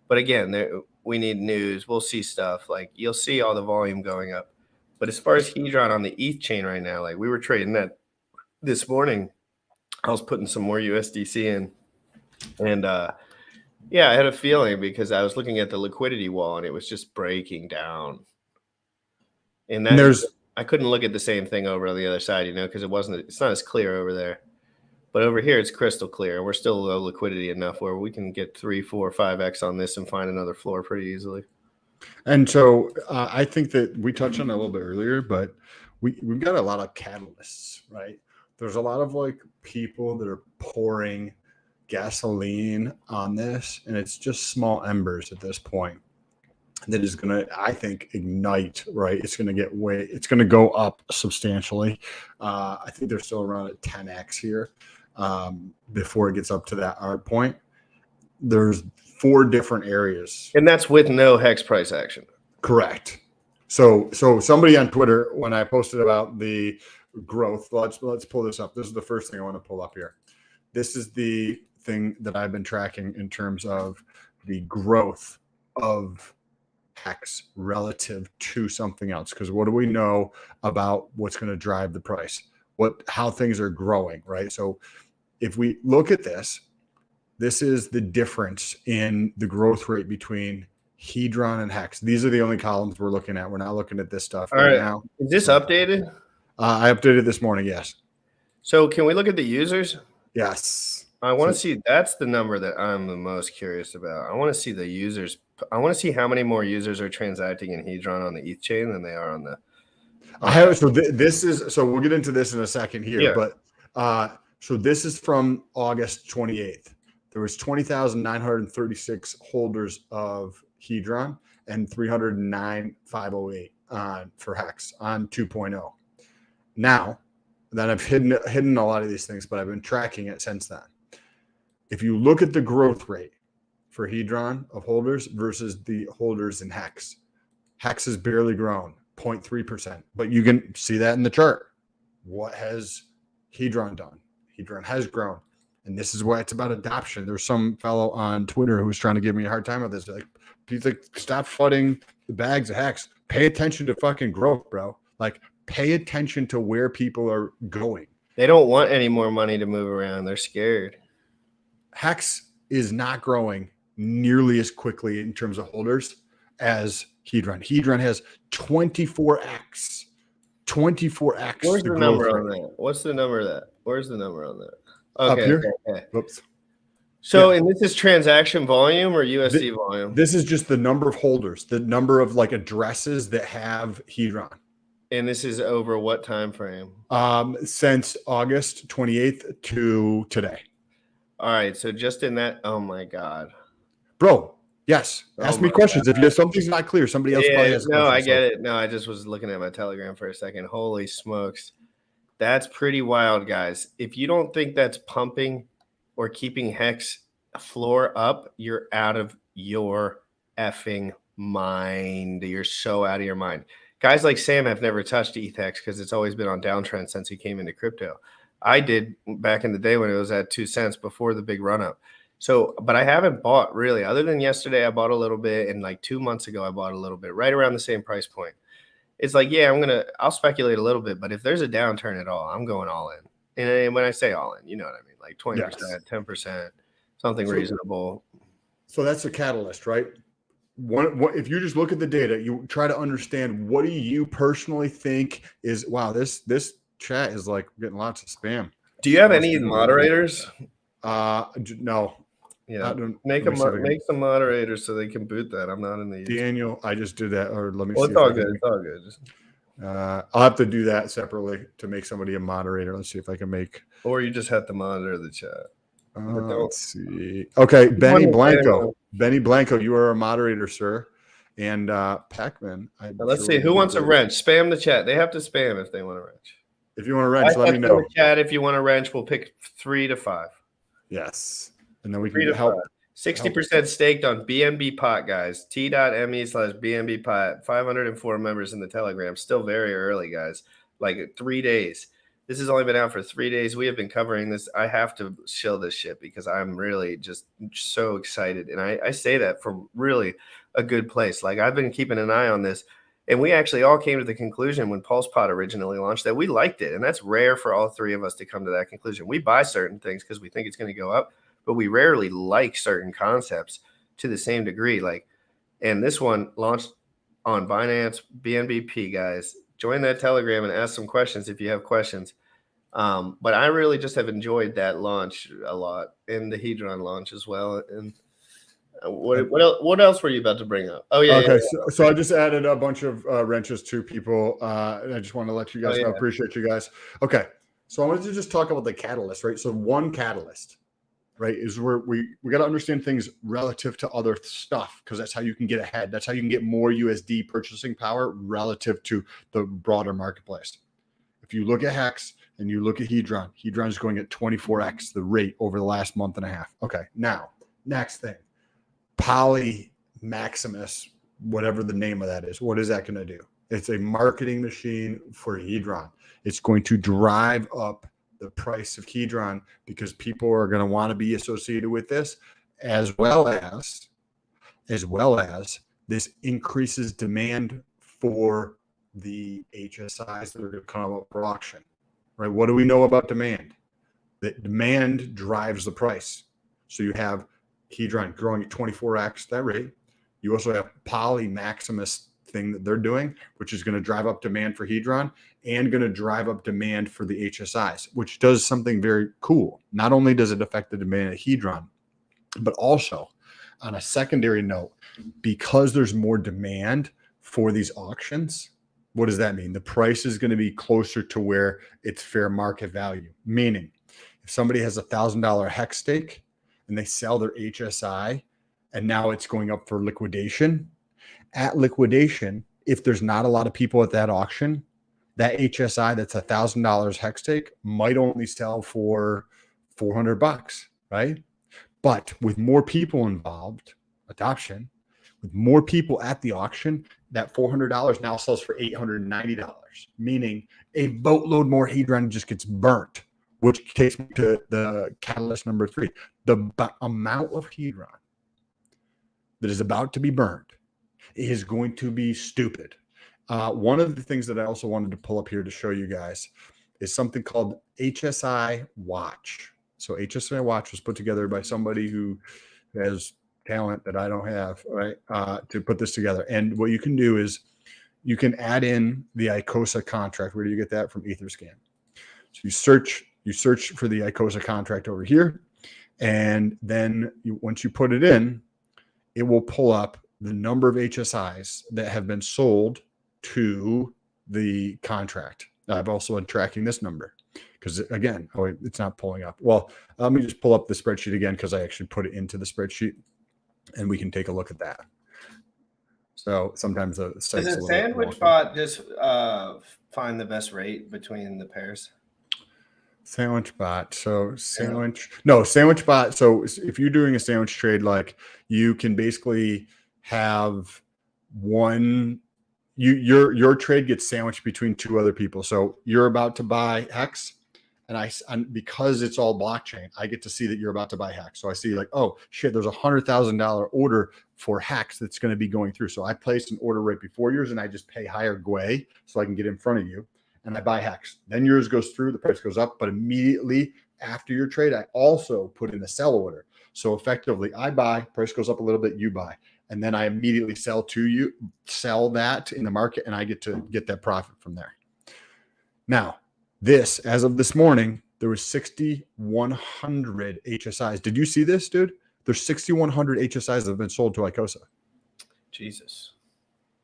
But again, we need news. We'll see stuff like you'll see all the volume going up. But as far as Hedron on the ETH chain right now, like we were trading that this morning, I was putting some more USDC in, and yeah, I had a feeling because I was looking at the liquidity wall and it was just breaking down. And I couldn't look at the same thing over on the other side, because it's not as clear over there. But over here, it's crystal clear. We're still low liquidity enough where we can get 3, 4, 5x on this and find another floor pretty easily. And so I think that we touched on it a little bit earlier, but we've got a lot of catalysts, right? There's a lot of people that are pouring gasoline on this, and it's just small embers at this point that is going to, I think, ignite, right? It's going to go up substantially. I think they're still around at 10x here before it gets up to that art point. There's 4 different areas, and that's with no hex price action. Correct. So somebody on Twitter, when I posted about the growth, let's pull this up. This is the first thing I want to pull up here. This is the thing that I've been tracking in terms of the growth of Hex relative to something else. Because what do we know about what's going to drive the price? How things are growing, right? So if we look at this is the difference in the growth rate between Hedron and Hex. These are the only columns we're looking at. We're not looking at this stuff right now. Is this updated? I updated this morning, yes. So can we look at the users? Yes. I want to see. That's the number that I'm the most curious about. I want to see the users. I want to see how many more users are transacting in Hedron on the ETH chain than they are on the. So we'll get into this in a second here, Yeah. But so this is from August 28th. There was 20,936 holders of Hedron and 309,508 for Hex on 2.0. Now that I've hidden a lot of these things, but I've been tracking it since then. If you look at the growth rate for Hedron of holders versus the holders in Hex, Hex has barely grown, 0.3%. But you can see that in the chart. What has Hedron done? Hedron has grown. And this is why it's about adoption. There's some fellow on Twitter who was trying to give me a hard time with this. Like, stop flooding the bags of Hex. Pay attention to fucking growth, bro. Like, pay attention to where people are going. They don't want any more money to move around. They're scared. Hex is not growing nearly as quickly in terms of holders as Hedron. Hedron has 24x. 24x. Where's the number on that? What's the number of that? Where's the number on that? Okay. Up here? Okay. Whoops. So, and this is transaction volume or USD volume? This is just the number of holders, the number of addresses that have Hedron. And this is over what time frame? Since August 28th to today. All right. So just in that, oh my God. Bro, yes. Ask me questions. God. If something's not clear, somebody else probably has questions. I get it. No, I just was looking at my Telegram for a second. Holy smokes. That's pretty wild, guys. If you don't think that's pumping or keeping Hex floor up, you're out of your effing mind. You're so out of your mind. Guys like Sam have never touched ETHX because it's always been on downtrend since he came into crypto. I did back in the day when it was at 2 cents before the big run up. So, but I haven't bought really, other than yesterday, I bought a little bit. And 2 months ago, I bought a little bit right around the same price point. It's I'll speculate a little bit, but if there's a downturn at all, I'm going all in. And when I say all in, you know what I mean? 20%, yes. 10%, something reasonable. So that's a catalyst, right? If you just look at the data, you try to understand what do you personally think is, wow, this chat is getting lots of spam. Do you have any moderators? No. Yeah, make some moderators so they can boot that. I'm not in the Daniel, I just did that. Or let me see. It's all good. It's all good. I'll have to do that separately to make somebody a moderator. Let's see if I can make. Or you just have to monitor the chat. Let's see. Okay, Benny Blanco. Benny Blanco, you are a moderator, sir. And Pac-Man. Let's see. Who wants a wrench? Spam the chat. They have to spam if they want a wrench. If you want a wrench, let me know. In the chat, if you want a wrench, we'll pick 3 to 5. Yes. And then we can help. 60% staked on BNB Pot, guys. T.me/BNB Pot. 504 members in the Telegram. Still very early, guys. Like 3 days. This has only been out for 3 days. We have been covering this. I have to shill this shit because I'm really just so excited. And I say that from really a good place. Like, I've been keeping an eye on this. And we actually all came to the conclusion when PulsePod originally launched that we liked it. And that's rare for all three of us to come to that conclusion. We buy certain things because we think it's going to go up, but we rarely like certain concepts to the same degree. Like, and this one launched on Binance BNBP, guys. Join that Telegram and ask some questions if you have questions. But I really just have enjoyed that launch a lot, and the Hedron launch as well. And what else were you about to bring up? Oh, yeah. Okay, yeah. So I just added a bunch of wrenches to people. And I just want to let you guys know. Appreciate you guys. Okay, so I wanted to just talk about the catalyst, right? So one catalyst, right, is where we got to understand things relative to other stuff, because that's how you can get ahead. That's how you can get more USD purchasing power relative to the broader marketplace. If you look at Hex and you look at Hedron is going at 24x the rate over the last month and a half. Okay, now, next thing. Poly Maximus, whatever the name of that is, what is that going to do? It's a marketing machine for Hedron. It's going to drive up the price of Hedron because people are going to want to be associated with this, as well as this increases demand for the HSIs that are going to come up for auction. Right? What do we know about demand? That demand drives the price. So you have Hedron growing at 24x that rate. You also have Poly Maximus thing that they're doing, which is going to drive up demand for Hedron and going to drive up demand for the HSIs, which does something very cool. Not only does it affect the demand of Hedron, but also on a secondary note, because there's more demand for these auctions, what does that mean? The price is going to be closer to where it's fair market value. Meaning, if somebody has $1,000 Hex stake and they sell their HSI and now it's going up for liquidation, at liquidation, if there's not a lot of people at that auction, that HSI that's $1,000 Hex stake might only sell for $400, right? But with more people involved, adoption, with more people at the auction, that $400 now sells for $890, meaning a boatload more Hedron just gets burnt, which takes me to the catalyst number 3. The amount of Hedron that is about to be burned is going to be stupid. One of the things that I also wanted to pull up here to show you guys is something called HSI Watch. So HSI Watch was put together by somebody who has talent that I don't have, right, to put this together. And what you can do is you can add in the ICOSA contract. Where do you get that? From Etherscan. So you search for the ICOSA contract over here, and then once you put it in, it will pull up the number of HSIs that have been sold to the contract. I've also been tracking this number because, again, it's not pulling up. Well, let me just pull up the spreadsheet again because I actually put it into the spreadsheet, and we can take a look at that. So sometimes the site's does a sandwich bot just find the best rate between the pairs? Sandwich bot. So sandwich bot. So if you're doing a sandwich trade, like, you can basically have one, your trade gets sandwiched between two other people. So you're about to buy Hex, and because it's all blockchain, I get to see that you're about to buy Hex. So I see, like, oh shit, there's $100,000 order for Hex that's going to be going through. So I placed an order right before yours, and I just pay higher GUI so I can get in front of you, and I buy Hex. Then yours goes through, the price goes up, but immediately after your trade, I also put in a sell order. So effectively, I buy, price goes up a little bit, you buy, and then I immediately sell that in the market, and I get to get that profit from there. Now, this, as of this morning, there was 6,100 HSIs. Did you see this, dude? There's 6,100 HSIs that have been sold to ICOSA. Jesus.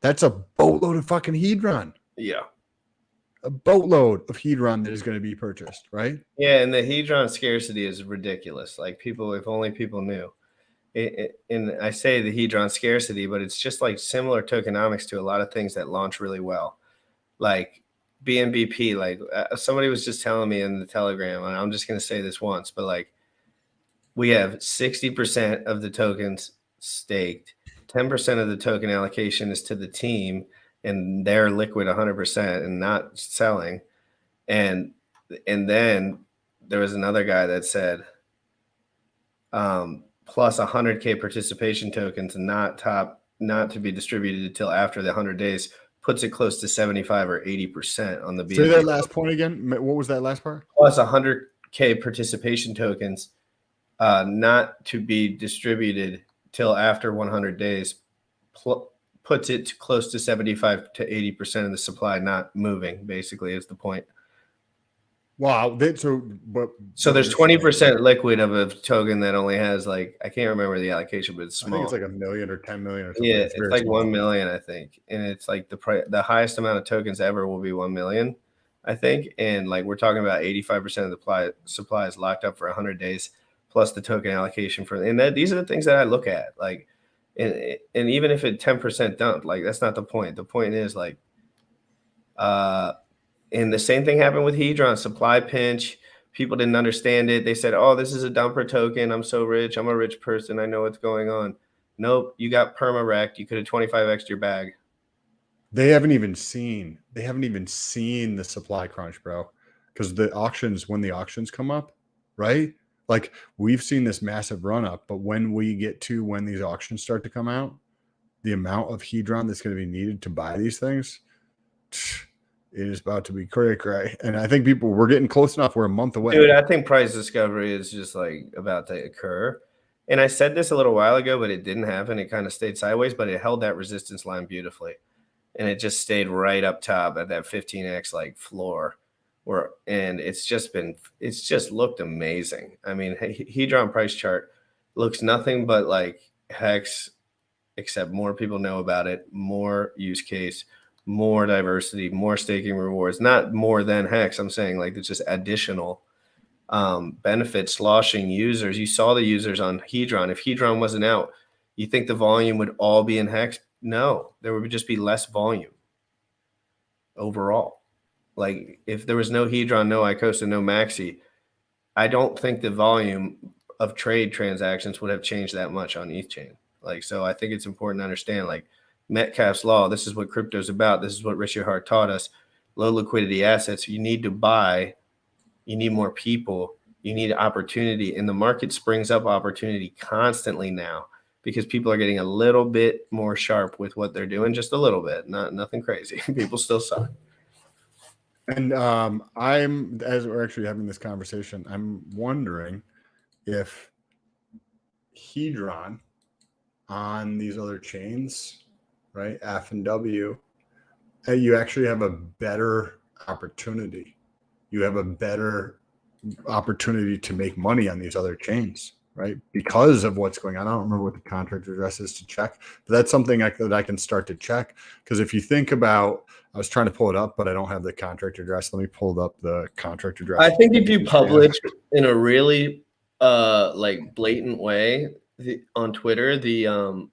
That's a boatload of fucking Hedron. Yeah. a boatload of Hedron that is going to be purchased, right? Yeah, and the Hedron scarcity is ridiculous. Like people, if only people knew. And I say the Hedron scarcity, but it's just like similar tokenomics to a lot of things that launch really well. Like BNB, like somebody was just telling me in the Telegram, and I'm just going to say this once, but like we have 60% of the tokens staked, 10% of the token allocation is to the team, and they're liquid 100% and not selling. And then there was another guy that said plus 100K participation tokens not to be distributed until after the 100 days puts it close to 75 or 80% on the BNB. Say that last point again. What was that last part? Plus 100K participation tokens not to be distributed till after 100 days puts it to close to 75 to 80% of the supply not moving, basically, is the point. Wow. So there's 20% liquid of a token that only has like, I can't remember the allocation, but it's small. I think it's like 1 million or 10 million or something. Yeah, it's like small. 1 million, I think. And it's like the highest amount of tokens ever will be 1 million, I think. And like we're talking about 85% of the supply is locked up for 100 days plus the token allocation for, and these are the things that I look at. Like, and even if it 10% dumped, like that's not the point. The point is like, and the same thing happened with Hedron, supply pinch. People didn't understand it. They said, oh, this is a dumper token. I'm so rich. I'm a rich person. I know what's going on. Nope. You got perma-wrecked. You could have 25x'd your bag. They haven't even seen the supply crunch, bro. Because when the auctions come up, right? Like we've seen this massive run up, but when these auctions start to come out, the amount of Hedron that's going to be needed to buy these things, it is about to be cray. And I think we're getting close enough. We're a month away. Dude, I think price discovery is just like about to occur. And I said this a little while ago, but it didn't happen. It kind of stayed sideways, but it held that resistance line beautifully. And it just stayed right up top at that 15x like floor. And it's just looked amazing. I mean, Hedron price chart looks nothing but like Hex, except more people know about it, more use case, more diversity, more staking rewards, not more than Hex. I'm saying like it's just additional benefits, sloshing users. You saw the users on Hedron. If Hedron wasn't out, you think the volume would all be in Hex? No, there would just be less volume overall. Like if there was no Hedron, no Icosa, no Maxi, I don't think the volume of trade transactions would have changed that much on ETH chain. Like, so I think it's important to understand like Metcalfe's law. This is what crypto's about. This is what Richard Hart taught us. Low liquidity assets. You need to buy. You need more people. You need opportunity. And the market springs up opportunity constantly now because people are getting a little bit more sharp with what they're doing. Just a little bit. Nothing crazy. People still suck. And as we're actually having this conversation, I'm wondering if Hedron on these other chains, right, F and W, you actually have a better opportunity. You have a better opportunity to make money on these other chains, right? Because of what's going on. I don't remember what the contract address is to check, but that's something that I can start to check. Because if you think about, I was trying to pull it up, but I don't have the contract address. Let me pull up the contract address. I think if you publish in a really like blatant way on Twitter, the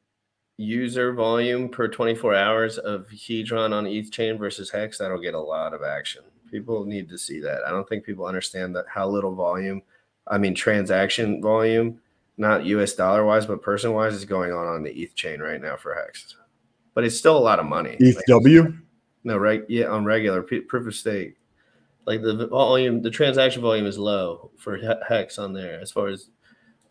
user volume per 24 hours of Hedron on ETH chain versus Hex, that'll get a lot of action. People need to see that. I don't think people understand that how little volume, I mean transaction volume, not US dollar wise, but person wise, is going on the ETH chain right now for Hex. But it's still a lot of money. ETHW? No, right? Yeah, on regular proof of stake. Like the volume, the transaction volume is low for Hex on there as far as,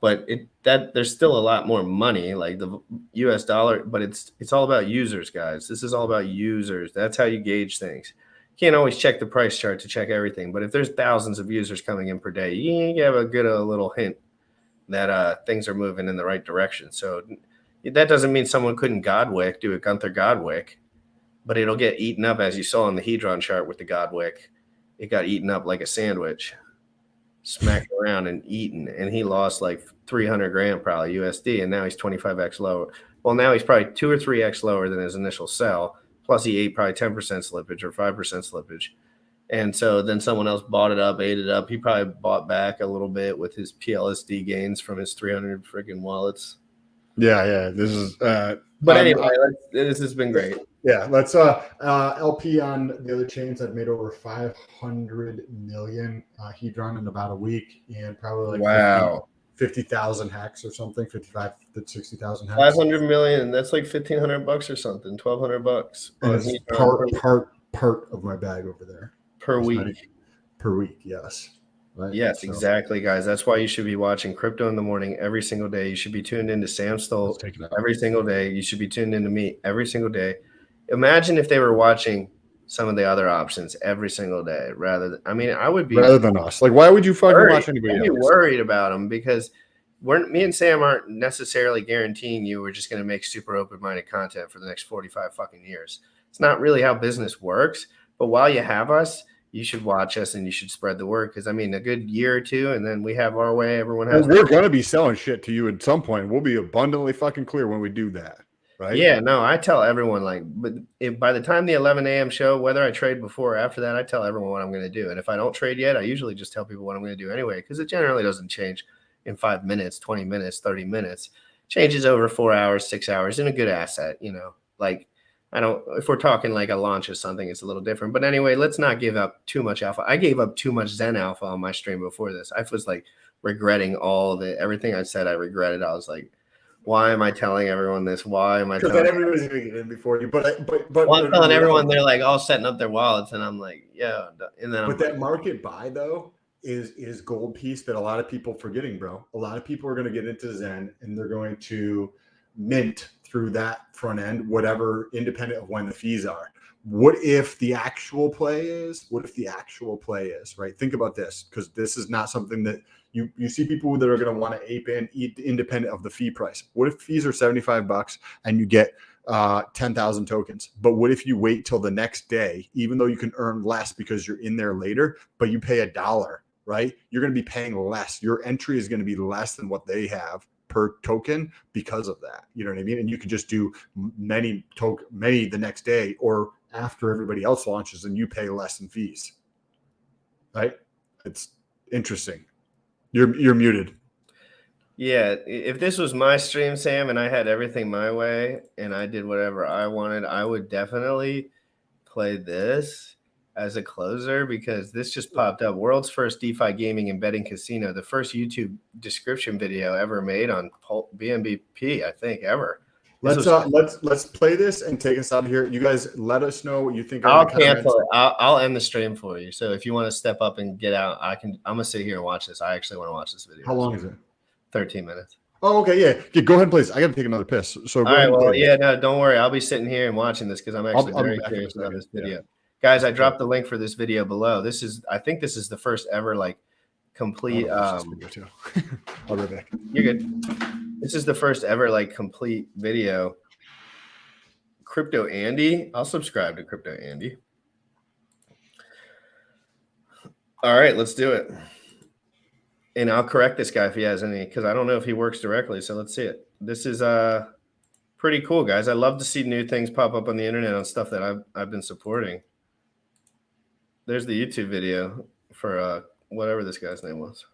but there's still a lot more money, like the US dollar, but it's all about users, guys. This is all about users. That's how you gauge things. You can't always check the price chart to check everything, but if there's thousands of users coming in per day, you have a good little hint that things are moving in the right direction. So that doesn't mean someone couldn't Godwick, do a Gunther Godwick, but it'll get eaten up, as you saw on the Hedron chart with the Godwick. It got eaten up like a sandwich, smacked around and eaten, and he lost like 300 grand probably USD, and now he's 25x lower. Well, now he's probably 2 or 3x lower than his initial sell, plus he ate probably 10% slippage or 5% slippage. And so then someone else bought it up, ate it up. He probably bought back a little bit with his PLSD gains from his 300 freaking wallets. Yeah. This is. But anyway, this has been great. Yeah, let's LP on the other chains. I've made over 500 million Hedron in about a week, and probably like 50,000 hacks or something, 55 to 60,000 hacks. 500 million. That's like $1,500 or something. $1,200. And it's part of my bag over there per week. Per week, yes. Right? Yes, exactly, guys. That's why you should be watching Crypto in the Morning every single day. You should be tuned into Sam Stoll every single day. You should be tuned into me every single day. Imagine if they were watching some of the other options every single day rather than, I would be rather than us. Like, why would you fucking watch anybody else? I'd be worried about them because me and Sam aren't necessarily guaranteeing you we're just going to make super open-minded content for the next 45 fucking years. It's not really how business works. But while you have us, you should watch us and you should spread the word. Because a good year or two, and then we have our way. Everyone has. We're going to be selling shit to you at some point. We'll be abundantly fucking clear when we do that. Right? Yeah, no, I tell everyone but by the time the 11 a.m. show, whether I trade before or after that, I tell everyone what I'm going to do. And if I don't trade yet, I usually just tell people what I'm going to do anyway, because it generally doesn't change in 5 minutes, 20 minutes, 30 minutes. Changes over 4 hours, 6 hours in a good asset, if we're talking like a launch or something, it's a little different. But anyway, let's not give up too much alpha. I gave up too much Zen alpha on my stream before this. I was like regretting everything I said. I regretted. I was like, why am I telling everyone this? Why am I telling? Because everybody's going to get in before you. But I'm telling everyone they're like all setting up their wallets, and I'm like, yeah. And then that market buy though is gold piece that a lot of people forgetting, bro. A lot of people are going to get into Zen and they're going to mint through that front end, whatever, independent of when the fees are. What if the actual play is? Right? Think about this, because this is not something that you see people that are going to want to ape in independent of the fee price. What if fees are $75 and you get 10,000 tokens? But what if you wait till the next day, even though you can earn less because you're in there later, but you pay $1, right? You're going to be paying less. Your entry is going to be less than what they have per token because of that. You know what I mean? And you can just do many the next day or after everybody else launches, and you pay less in fees. Right? It's interesting. You're muted. Yeah, if this was my stream, Sam, and I had everything my way and I did whatever I wanted, I would definitely play this as a closer, because this just popped up. World's first DeFi gaming and betting casino. The first YouTube description video ever made on BNB, I think, ever. Let's play this and take us out of here. You guys let us know what you think. I'll cancel it. I'll end the stream for you. So if you want to step up and get out, I'm gonna sit here and watch this. I actually want to watch this video. How long is it? 13 minutes. Oh, okay, yeah. Go ahead, please. I got to take another piss. So all right. Well, yeah, no, don't worry. I'll be sitting here and watching this because I'm actually very curious about this video. Yeah. Guys, I dropped the link for this video below. I think this is the first ever complete. I'll be back. You're good. This is the first ever complete video. Crypto Andy. I'll subscribe to Crypto Andy. All right, let's do it. And I'll correct this guy if he has any, because I don't know if he works directly. So let's see it. This is pretty cool, guys. I love to see new things pop up on the internet on stuff that I've been supporting. There's the YouTube video for whatever this guy's name was.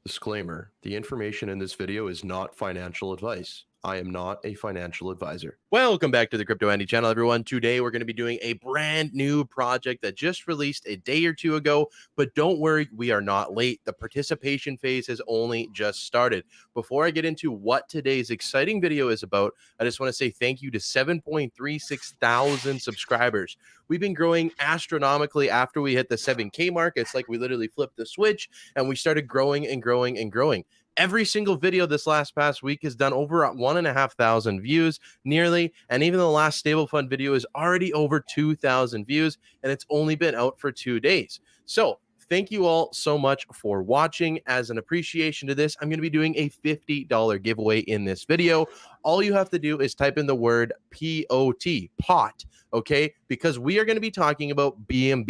Disclaimer: the information in this video is not financial advice. I am not a financial advisor. Welcome back to the Crypto Andy channel, everyone. Today, we're going to be doing a brand new project that just released a day or two ago, but don't worry, we are not late. The participation phase has only just started. Before I get into what today's exciting video is about, I just want to say thank you to 7.36 thousand subscribers. We've been growing astronomically after we hit the 7K mark. It's like we literally flipped the switch and we started growing and growing and growing. Every single video this past week has done over 1,500 views nearly. And even the last stable fund video is already over 2,000 views. And it's only been out for 2 days. So thank you all so much for watching. As an appreciation to this, I'm going to be doing a $50 giveaway in this video. All you have to do is type in the word POT, pot, okay? Because we are going to be talking about BNB.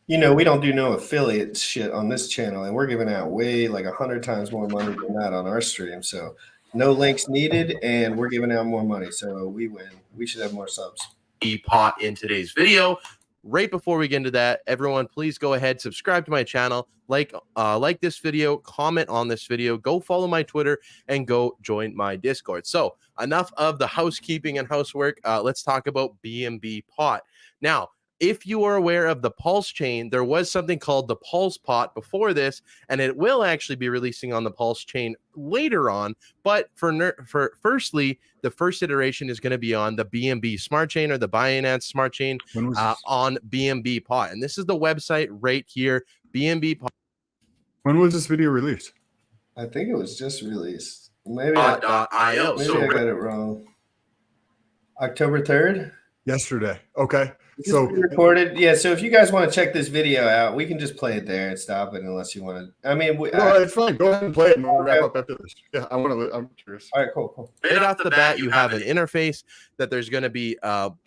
You know, we don't do no affiliate shit on this channel, and we're giving out way like 100 times more money than that on our stream. So no links needed, and we're giving out more money. So we win. We should have more subs. Pot in today's video. Right before we get into that, everyone, please go ahead, subscribe to my channel, like this video, comment on this video, go follow my Twitter, and go join my Discord. So enough of the housekeeping and housework. Let's talk about BNB Pot. Now, if you are aware of the Pulse chain, there was something called the Pulse Pot before this, and it will actually be releasing on the Pulse chain later on. But for firstly, the first iteration is going to be on the BNB Smart Chain, or the Binance Smart Chain, on BNB Pot. And this is the website right here, BNB Pot. When was this video released? I think it was just released. Maybe Pot.io. Maybe I got it wrong. October 3rd? Yesterday. Okay. So recorded. Yeah. So if you guys want to check this video out, we can just play it there and stop it unless you want to. I mean, it's fine. Go ahead and play it, and we'll wrap up after this. Yeah, I'm curious. All right, cool. Right off the bat, you have an interface that there's going to be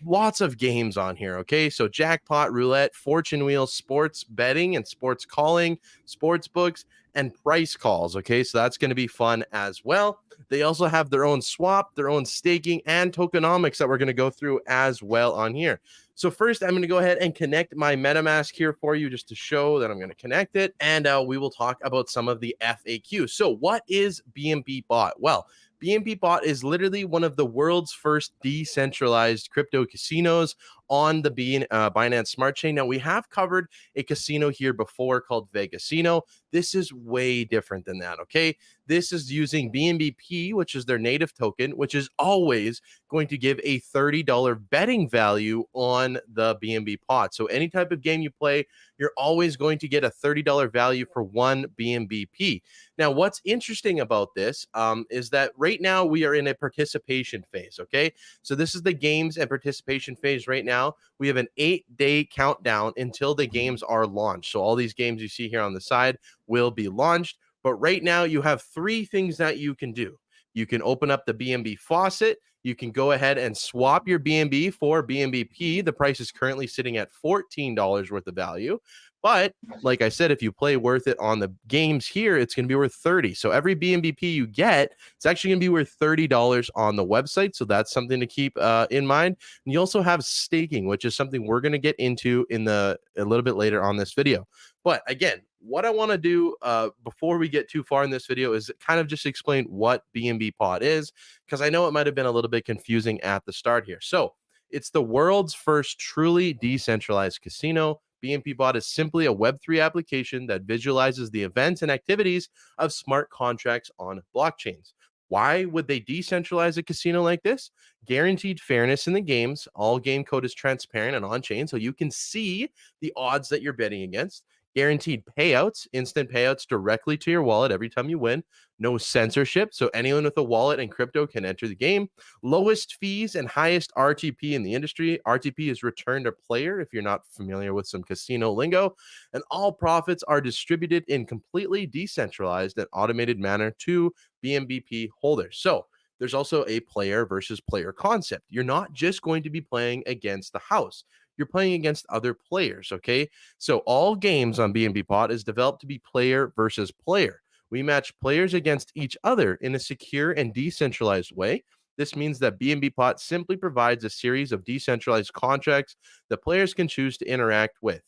lots of games on here. Okay, so jackpot, roulette, fortune wheel, sports betting and sports calling, sports books, and price calls. Okay, so that's going to be fun as well. They also have their own swap, their own staking, and tokenomics that we're going to go through as well on here. So first, I'm going to go ahead and connect my MetaMask here for you just to show that I'm going to connect it. And we will talk about some of the FAQ. So what is BNB Pot? Well, BNB Pot is literally one of the world's first decentralized crypto casinos on the Binance Smart Chain. Now, we have covered a casino here before called Vegasino. This is way different than that, okay? This is using BNBP, which is their native token, which is always going to give a $30 betting value on the BNB Pot. So any type of game you play, you're always going to get a $30 value for one BNBP. Now, what's interesting about this is that right now we are in a participation phase, okay? So this is the games and participation phase right now. We have an 8-day countdown until the games are launched. So all these games you see here on the side will be launched. But right now you have 3 things that you can do. You can open up the BNB faucet. You can go ahead and swap your BNB for BNBP. The price is currently sitting at $14 worth of value. But like I said, if you play worth it on the games here, it's going to be worth $30. So every BNBP you get, it's actually going to be worth $30 on the website. So that's something to keep in mind. And you also have staking, which is something we're going to get into in a little bit later on this video. But again, what I want to do before we get too far in this video is kind of just explain what BNB Pot is, because I know it might have been a little bit confusing at the start here. So it's the world's first truly decentralized casino. BNB Pot is simply a Web3 application that visualizes the events and activities of smart contracts on blockchains. Why would they decentralize a casino like this? Guaranteed fairness in the games. All game code is transparent and on-chain, so you can see the odds that you're betting against. Guaranteed payouts, instant payouts directly to your wallet every time you win. No censorship, so anyone with a wallet and crypto can enter the game. Lowest fees and highest RTP in the industry. RTP is return to player, if you're not familiar with some casino lingo. And all profits are distributed in completely decentralized and automated manner to BNBP holders. So there's also a player versus player concept. You're not just going to be playing against the house. You're playing against other players, okay? So all games on BNB Pot is developed to be player versus player. We match players against each other in a secure and decentralized way. This means that BNB Pot simply provides a series of decentralized contracts that players can choose to interact with.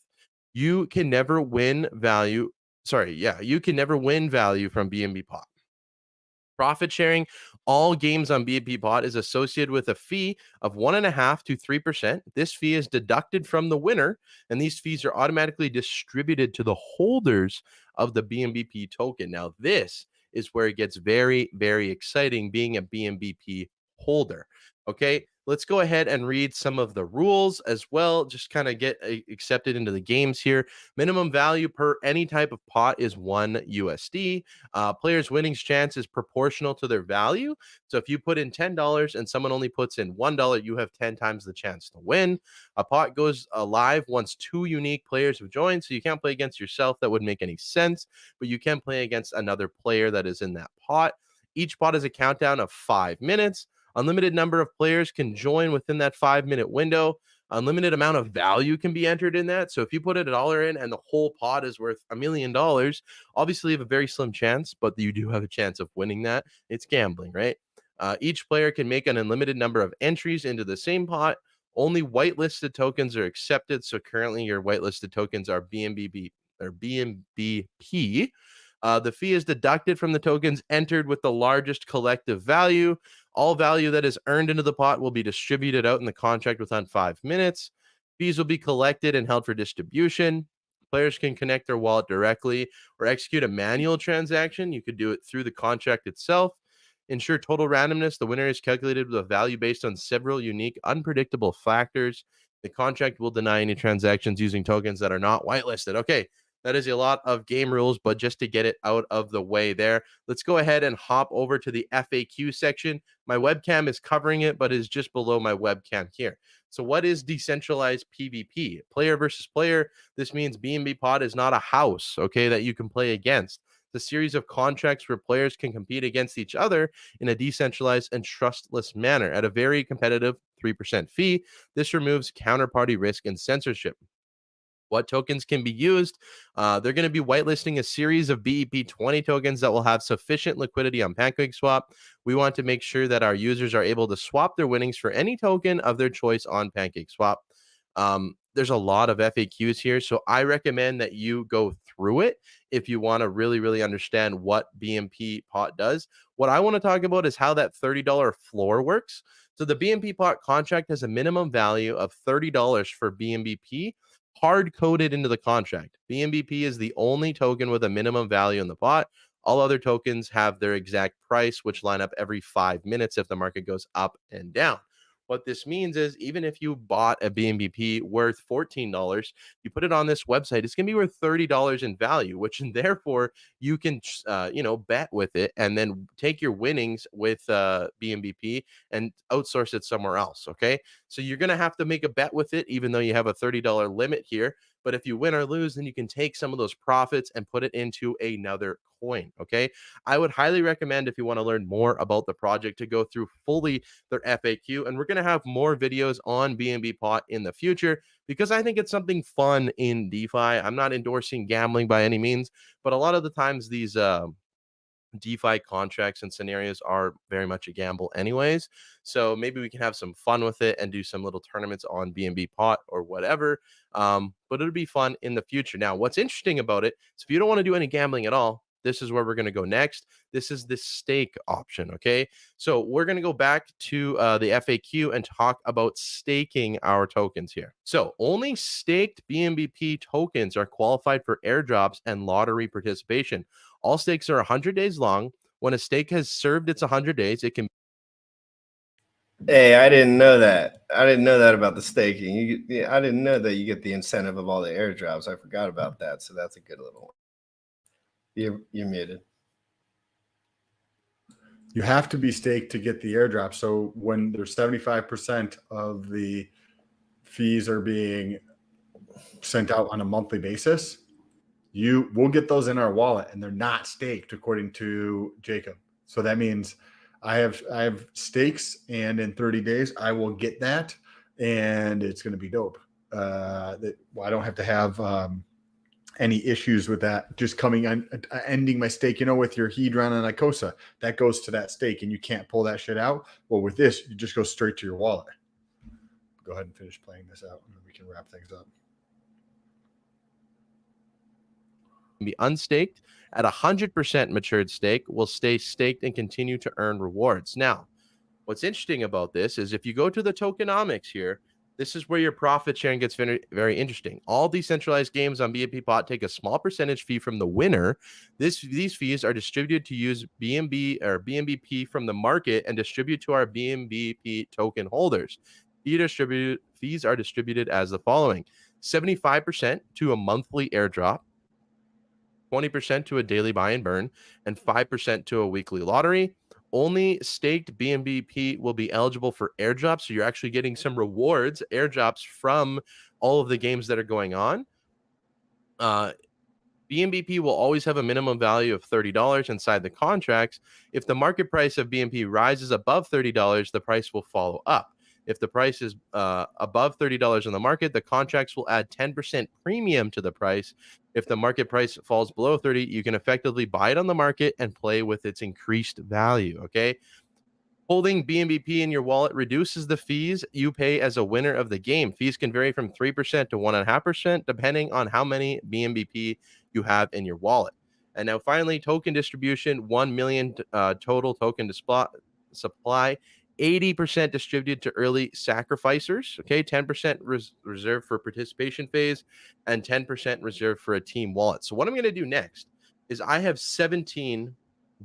You can never win value. You can never win value from BNB Pot. Profit sharing. All games on BNB Pot is associated with a fee of 1.5% to 3%. This fee is deducted from the winner, and these fees are automatically distributed to the holders of the BNBP token. Now, this is where it gets very, very exciting being a BNBP holder. Okay, let's go ahead and read some of the rules as well. Just kind of get accepted into the games here. Minimum value per any type of pot is $1 USD. Players' winnings chance is proportional to their value. So if you put in $10 and someone only puts in $1, you have 10 times the chance to win. A pot goes live once 2 unique players have joined. So you can't play against yourself. That wouldn't make any sense. But you can play against another player that is in that pot. Each pot has a countdown of 5 minutes. Unlimited number of players can join within that 5-minute window. unlimited amount of value can be entered in that. So if you put $1 in and the whole pot is worth $1 million, obviously you have a very slim chance, but you do have a chance of winning that. It's gambling, right? Each player can make an unlimited number of entries into the same pot. Only whitelisted tokens are accepted. So currently your whitelisted tokens are BNB or BNBP. The fee is deducted from the tokens entered with the largest collective value. All value that is earned into the pot will be distributed out in the contract within 5 minutes. Fees will be collected and held for distribution. Players can connect their wallet directly or execute a manual transaction. You could do it through the contract itself. Ensure total randomness. The winner is calculated with a value based on several unique, unpredictable factors. The contract will deny any transactions using tokens that are not whitelisted. Okay, that is a lot of game rules, but just to get it out of the way there, let's go ahead and hop over to the FAQ section. My webcam is covering it, but is just below my webcam here. So what is decentralized PvP? Player versus player. This means BNB Pot is not a house, okay, that you can play against. The series of contracts where players can compete against each other in a decentralized and trustless manner at a very competitive 3% fee. This removes counterparty risk and censorship. What tokens can be used? They're going to be whitelisting a series of BEP20 tokens that will have sufficient liquidity on PancakeSwap. We want to make sure that our users are able to swap their winnings for any token of their choice on PancakeSwap. There's a lot of FAQs here, so I recommend that you go through it if you want to really, really understand what BNB Pot does. What I want to talk about is how that $30 floor works. So the BNB Pot contract has a minimum value of $30 for BNBP, hard-coded into the contract. BNBP is the only token with a minimum value in the pot. All other tokens have their exact price, which line up every 5 minutes if the market goes up and down. What this means is even if you bought a BNBP worth $14, you put it on this website, it's going to be worth $30 in value, which and therefore you can, bet with it and then take your winnings with BNBP and outsource it somewhere else. Okay. So you're going to have to make a bet with it, even though you have a $30 limit here. But if you win or lose, then you can take some of those profits and put it into another coin. Okay. I would highly recommend, if you want to learn more about the project, to go through fully their FAQ. And we're going to have more videos on BNB Pot in the future because I think it's something fun in DeFi. I'm not endorsing gambling by any means, but a lot of the times these DeFi contracts and scenarios are very much a gamble anyways. So maybe we can have some fun with it and do some little tournaments on BNB Pot or whatever. But it'll be fun in the future. Now, what's interesting about it is if you don't want to do any gambling at all, this is where we're going to go next. This is the stake option. Okay. So we're going to go back to the FAQ and talk about staking our tokens here. So only staked BNBP tokens are qualified for airdrops and lottery participation. All stakes are 100 days long. When a stake has served its 100 days, it can. Hey, I didn't know that. I didn't know that about the staking. I didn't know that you get the incentive of all the airdrops. I forgot about that. So that's a good little one. You're muted. You have to be staked to get the airdrop. So when there's 75% of the fees are being sent out on a monthly basis, we'll get those in our wallet, and they're not staked according to Jacob. So that means I have stakes, and in 30 days I will get that, and it's going to be dope. I don't have to have any issues with that. Just coming on, ending my stake, with your Hedron and Icosa, that goes to that stake, and you can't pull that shit out. Well, with this, you just go straight to your wallet. Go ahead and finish playing this out, and then we can wrap things up. Be unstaked at 100% matured stake will stay staked and continue to earn rewards. Now, what's interesting about this is if you go to the tokenomics here, this is where your profit sharing gets very, very interesting. All decentralized games on BNB Pot take a small percentage fee from the winner. These fees are distributed to use BNB or BNBP from the market and distribute to our BNBP token holders. Fees are distributed as the following: 75% to a monthly airdrop, 20% to a daily buy and burn, and 5% to a weekly lottery. Only staked BNBP will be eligible for airdrops. So you're actually getting some rewards, airdrops from all of the games that are going on. BNBP will always have a minimum value of $30 inside the contracts. If the market price of BNB rises above $30, the price will follow up. If the price is above $30 in the market, the contracts will add 10% premium to the price. If the market price falls below 30, you can effectively buy it on the market and play with its increased value. Okay. Holding BNBP in your wallet reduces the fees you pay as a winner of the game. Fees can vary from 3% to 1.5%, depending on how many BNBP you have in your wallet. And now finally, token distribution, 1 million total token supply, 80% distributed to early sacrificers, okay, 10% reserved for participation phase, and 10% reserved for a team wallet. So what I'm going to do next is I have 17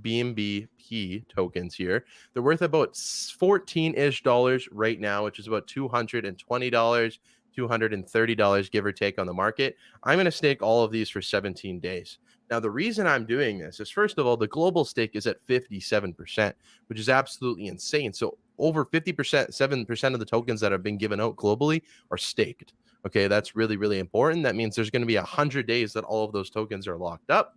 BNBP tokens here. They're worth about $14-ish right now, which is about $220, $230, give or take on the market. I'm going to stake all of these for 17 days. Now, the reason I'm doing this is, first of all, the global stake is at 57%, which is absolutely insane. So over 50%, 7% of the tokens that have been given out globally are staked. Okay, that's really, really important. That means there's going to be 100 days that all of those tokens are locked up.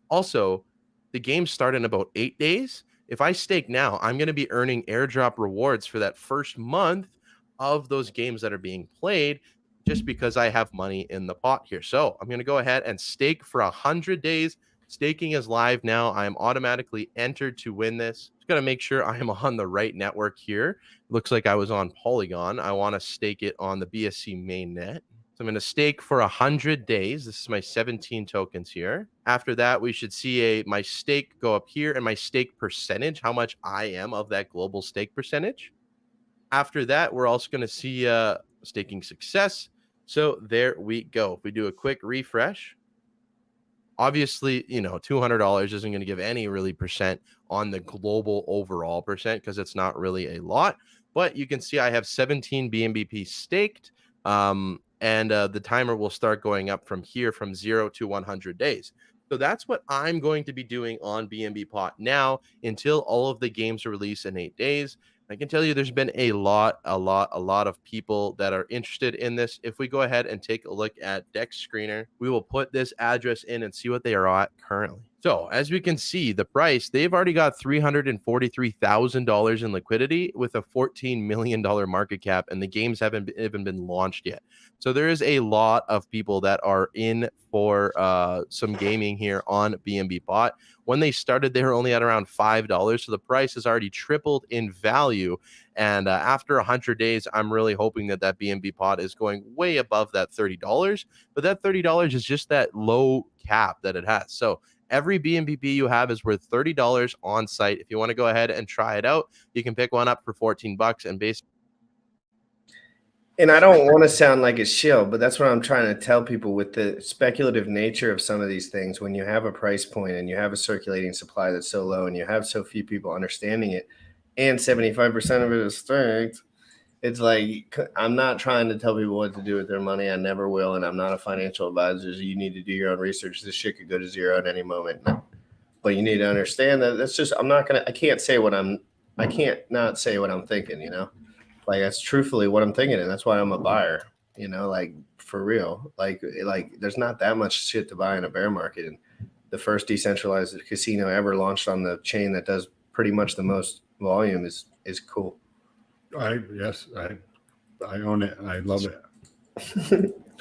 Also, the games start in about 8 days. If I stake now, I'm going to be earning airdrop rewards for that first month of those games that are being played, just because I have money in the pot here. So I'm going to go ahead and stake for 100 days. Staking is live now. I am automatically entered to win this. Just got to make sure I am on the right network here. Looks like I was on Polygon. I want to stake it on the BSC mainnet. So I'm going to stake for 100 days. This is my 17 tokens here. After that, we should see my stake go up here and my stake percentage, how much I am of that global stake percentage. After that, we're also going to see staking success. So there we go. If we do a quick refresh, obviously, you know, $200 isn't going to give any really percent on the global overall percent because it's not really a lot. But you can see I have 17 BNBP staked. And the timer will start going up from here from 0 to 100 days. So that's what I'm going to be doing on BNB Pot now until all of the games are released in 8 days. I can tell you there's been a lot of people that are interested in this. If we go ahead and take a look at Dex Screener, we will put this address in and see what they are at currently. So as we can see, the price, they've already got $343,000 in liquidity with a $14 million market cap, and the games haven't even been launched yet. So there is a lot of people that are in for some gaming here on BNB Pot. When they started, they were only at around $5, so the price has already tripled in value. And after 100 days, I'm really hoping that that BNB Pot is going way above that $30. But that $30 is just that low cap that it has. So every BNBP you have is worth $30 on site. If you want to go ahead and try it out, you can pick one up for 14 bucks and basically. And I don't want to sound like a shill, but that's what I'm trying to tell people with the speculative nature of some of these things. When you have a price point and you have a circulating supply that's so low and you have so few people understanding it, and 75% of it is staked, it's like, I'm not trying to tell people what to do with their money. I never will. And I'm not a financial advisor. So you need to do your own research. This shit could go to zero at any moment. But you need to understand that that's just, I can't not say what I'm thinking, you know? Like, that's truthfully what I'm thinking, and that's why I'm a buyer, you know, like, for real. Like there's not that much shit to buy in a bear market, and the first decentralized casino ever launched on the chain that does pretty much the most volume is cool. I own it. I love it.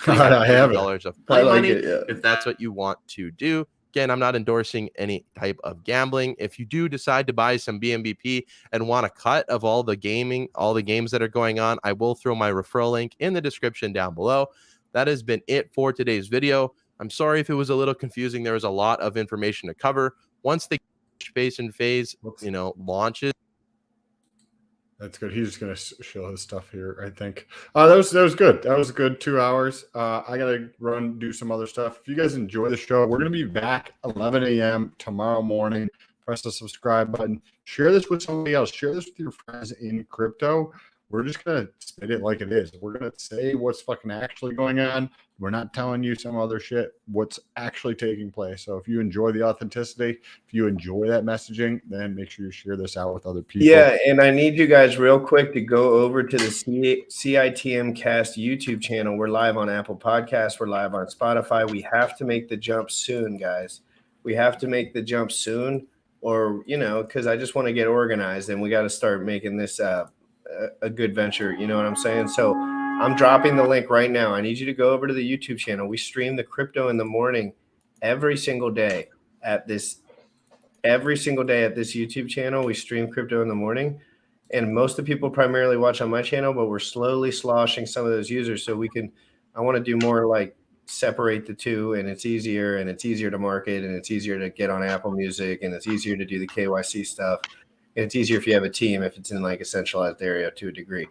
I have it. Of play money, it, yeah. if that's what you want to do. Again, I'm not endorsing any type of gambling. If you do decide to buy some BNBP and want a cut of all the games that are going on, I will throw my referral link in the description down below. That has been it for today's video. I'm sorry if it was a little confusing. There was a lot of information to cover. Once the phase launches. That's good. He's just gonna show his stuff here, I think. That was good. That was a good 2 hours. I gotta do some other stuff. If you guys enjoy the show, we're gonna be back 11 a.m. tomorrow morning. Press the subscribe button. Share this with somebody else. Share this with your friends in crypto. We're just gonna spit it like it is. We're gonna say what's fucking actually going on. We're not telling you some other shit. What's actually taking place. So if you enjoy the authenticity, if you enjoy that messaging, then make sure you share this out with other people. Yeah, and I need you guys real quick to go over to the CITM Cast YouTube channel. We're live on Apple Podcasts. We're live on Spotify. We have to make the jump soon, guys. We have to make the jump soon, or because I just want to get organized, and we got to start making this a good venture. You know what I'm saying? So I'm dropping the link right now. I need you to go over to the YouTube channel. We stream the crypto in the morning every single day at this YouTube channel. We stream crypto in the morning, and most of the people primarily watch on my channel, but we're slowly sloshing some of those users so I want to do more like separate the two, and it's easier to market, and it's easier to get on Apple Music, and it's easier to do the KYC stuff. And it's easier if you have a team, if it's in like a centralized area to a degree.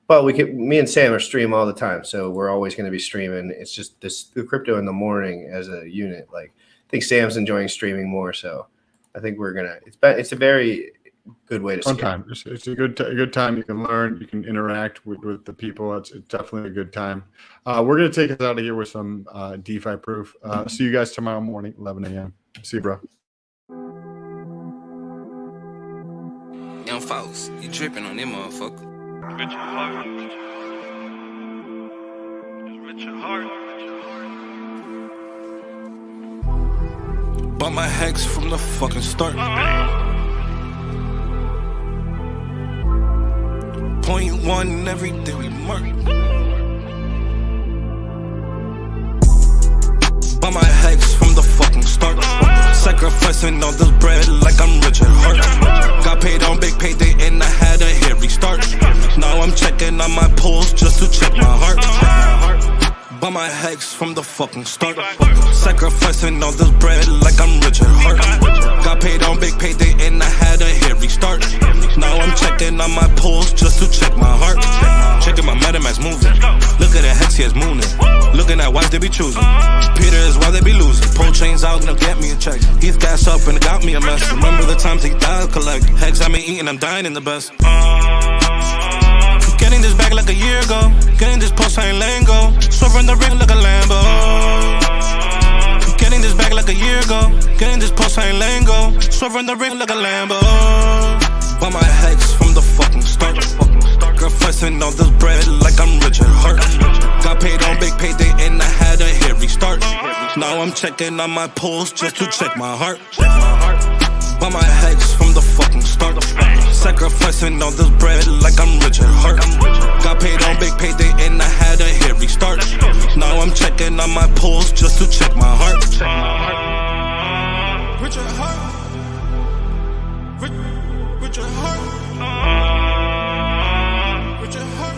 But me and Sam are stream all the time, so we're always going to be streaming. It's just the crypto in the morning as a unit. Like, I think Sam's enjoying streaming more, so I think we're gonna. It's a very good way to fun time. It's a good time. You can learn, you can interact with the people. It's definitely a good time. We're gonna take us out of here with some DeFi proof. See you guys tomorrow morning, 11 a.m. See you, bro. Young folks, you tripping on them motherfucker. Rich at heart. Rich at heart. Bought my hex from the fucking start. .1 every day we mark. Bought my hex from the fucking start. Sacrificing all this bread like I'm rich at heart. Got paid on big payday and I had a hit restart. Now I'm checking on my pulse just to check my heart. Bought my hex from the fucking start. Sacrificing all this bread like I'm rich at heart. Got paid on big payday and I had a hit restart. Now I'm checking on my pulse just to check my heart. Checking my MetaMask moving. Look at the hex, he is mooning. Looking at wives they be choosing. Peter is why they be losing. Pull chains out and they'll get me a check. He's gas up and it got me a mess. Remember the times he died collect. Hex I been eating, I'm dying in the best. Getting this back like a year ago. Getting this post, I ain't letting go. Swerving the ring like a Lambo. Getting this back like a year ago. Getting this post, I ain't letting go. Swerving the ring like a Lambo. Bought my hex from the fucking start. Sacrificing all this bread like I'm rich at heart. Got paid on big payday and I had a hit restart. Now I'm checking on my pulse just to check my heart. Bought my hex from the fucking start. Sacrificing all this bread like I'm rich at heart. Got paid on big payday and I had a hit restart. Now I'm checking on my pulse just to check my heart. Rich at heart. Rich at heart.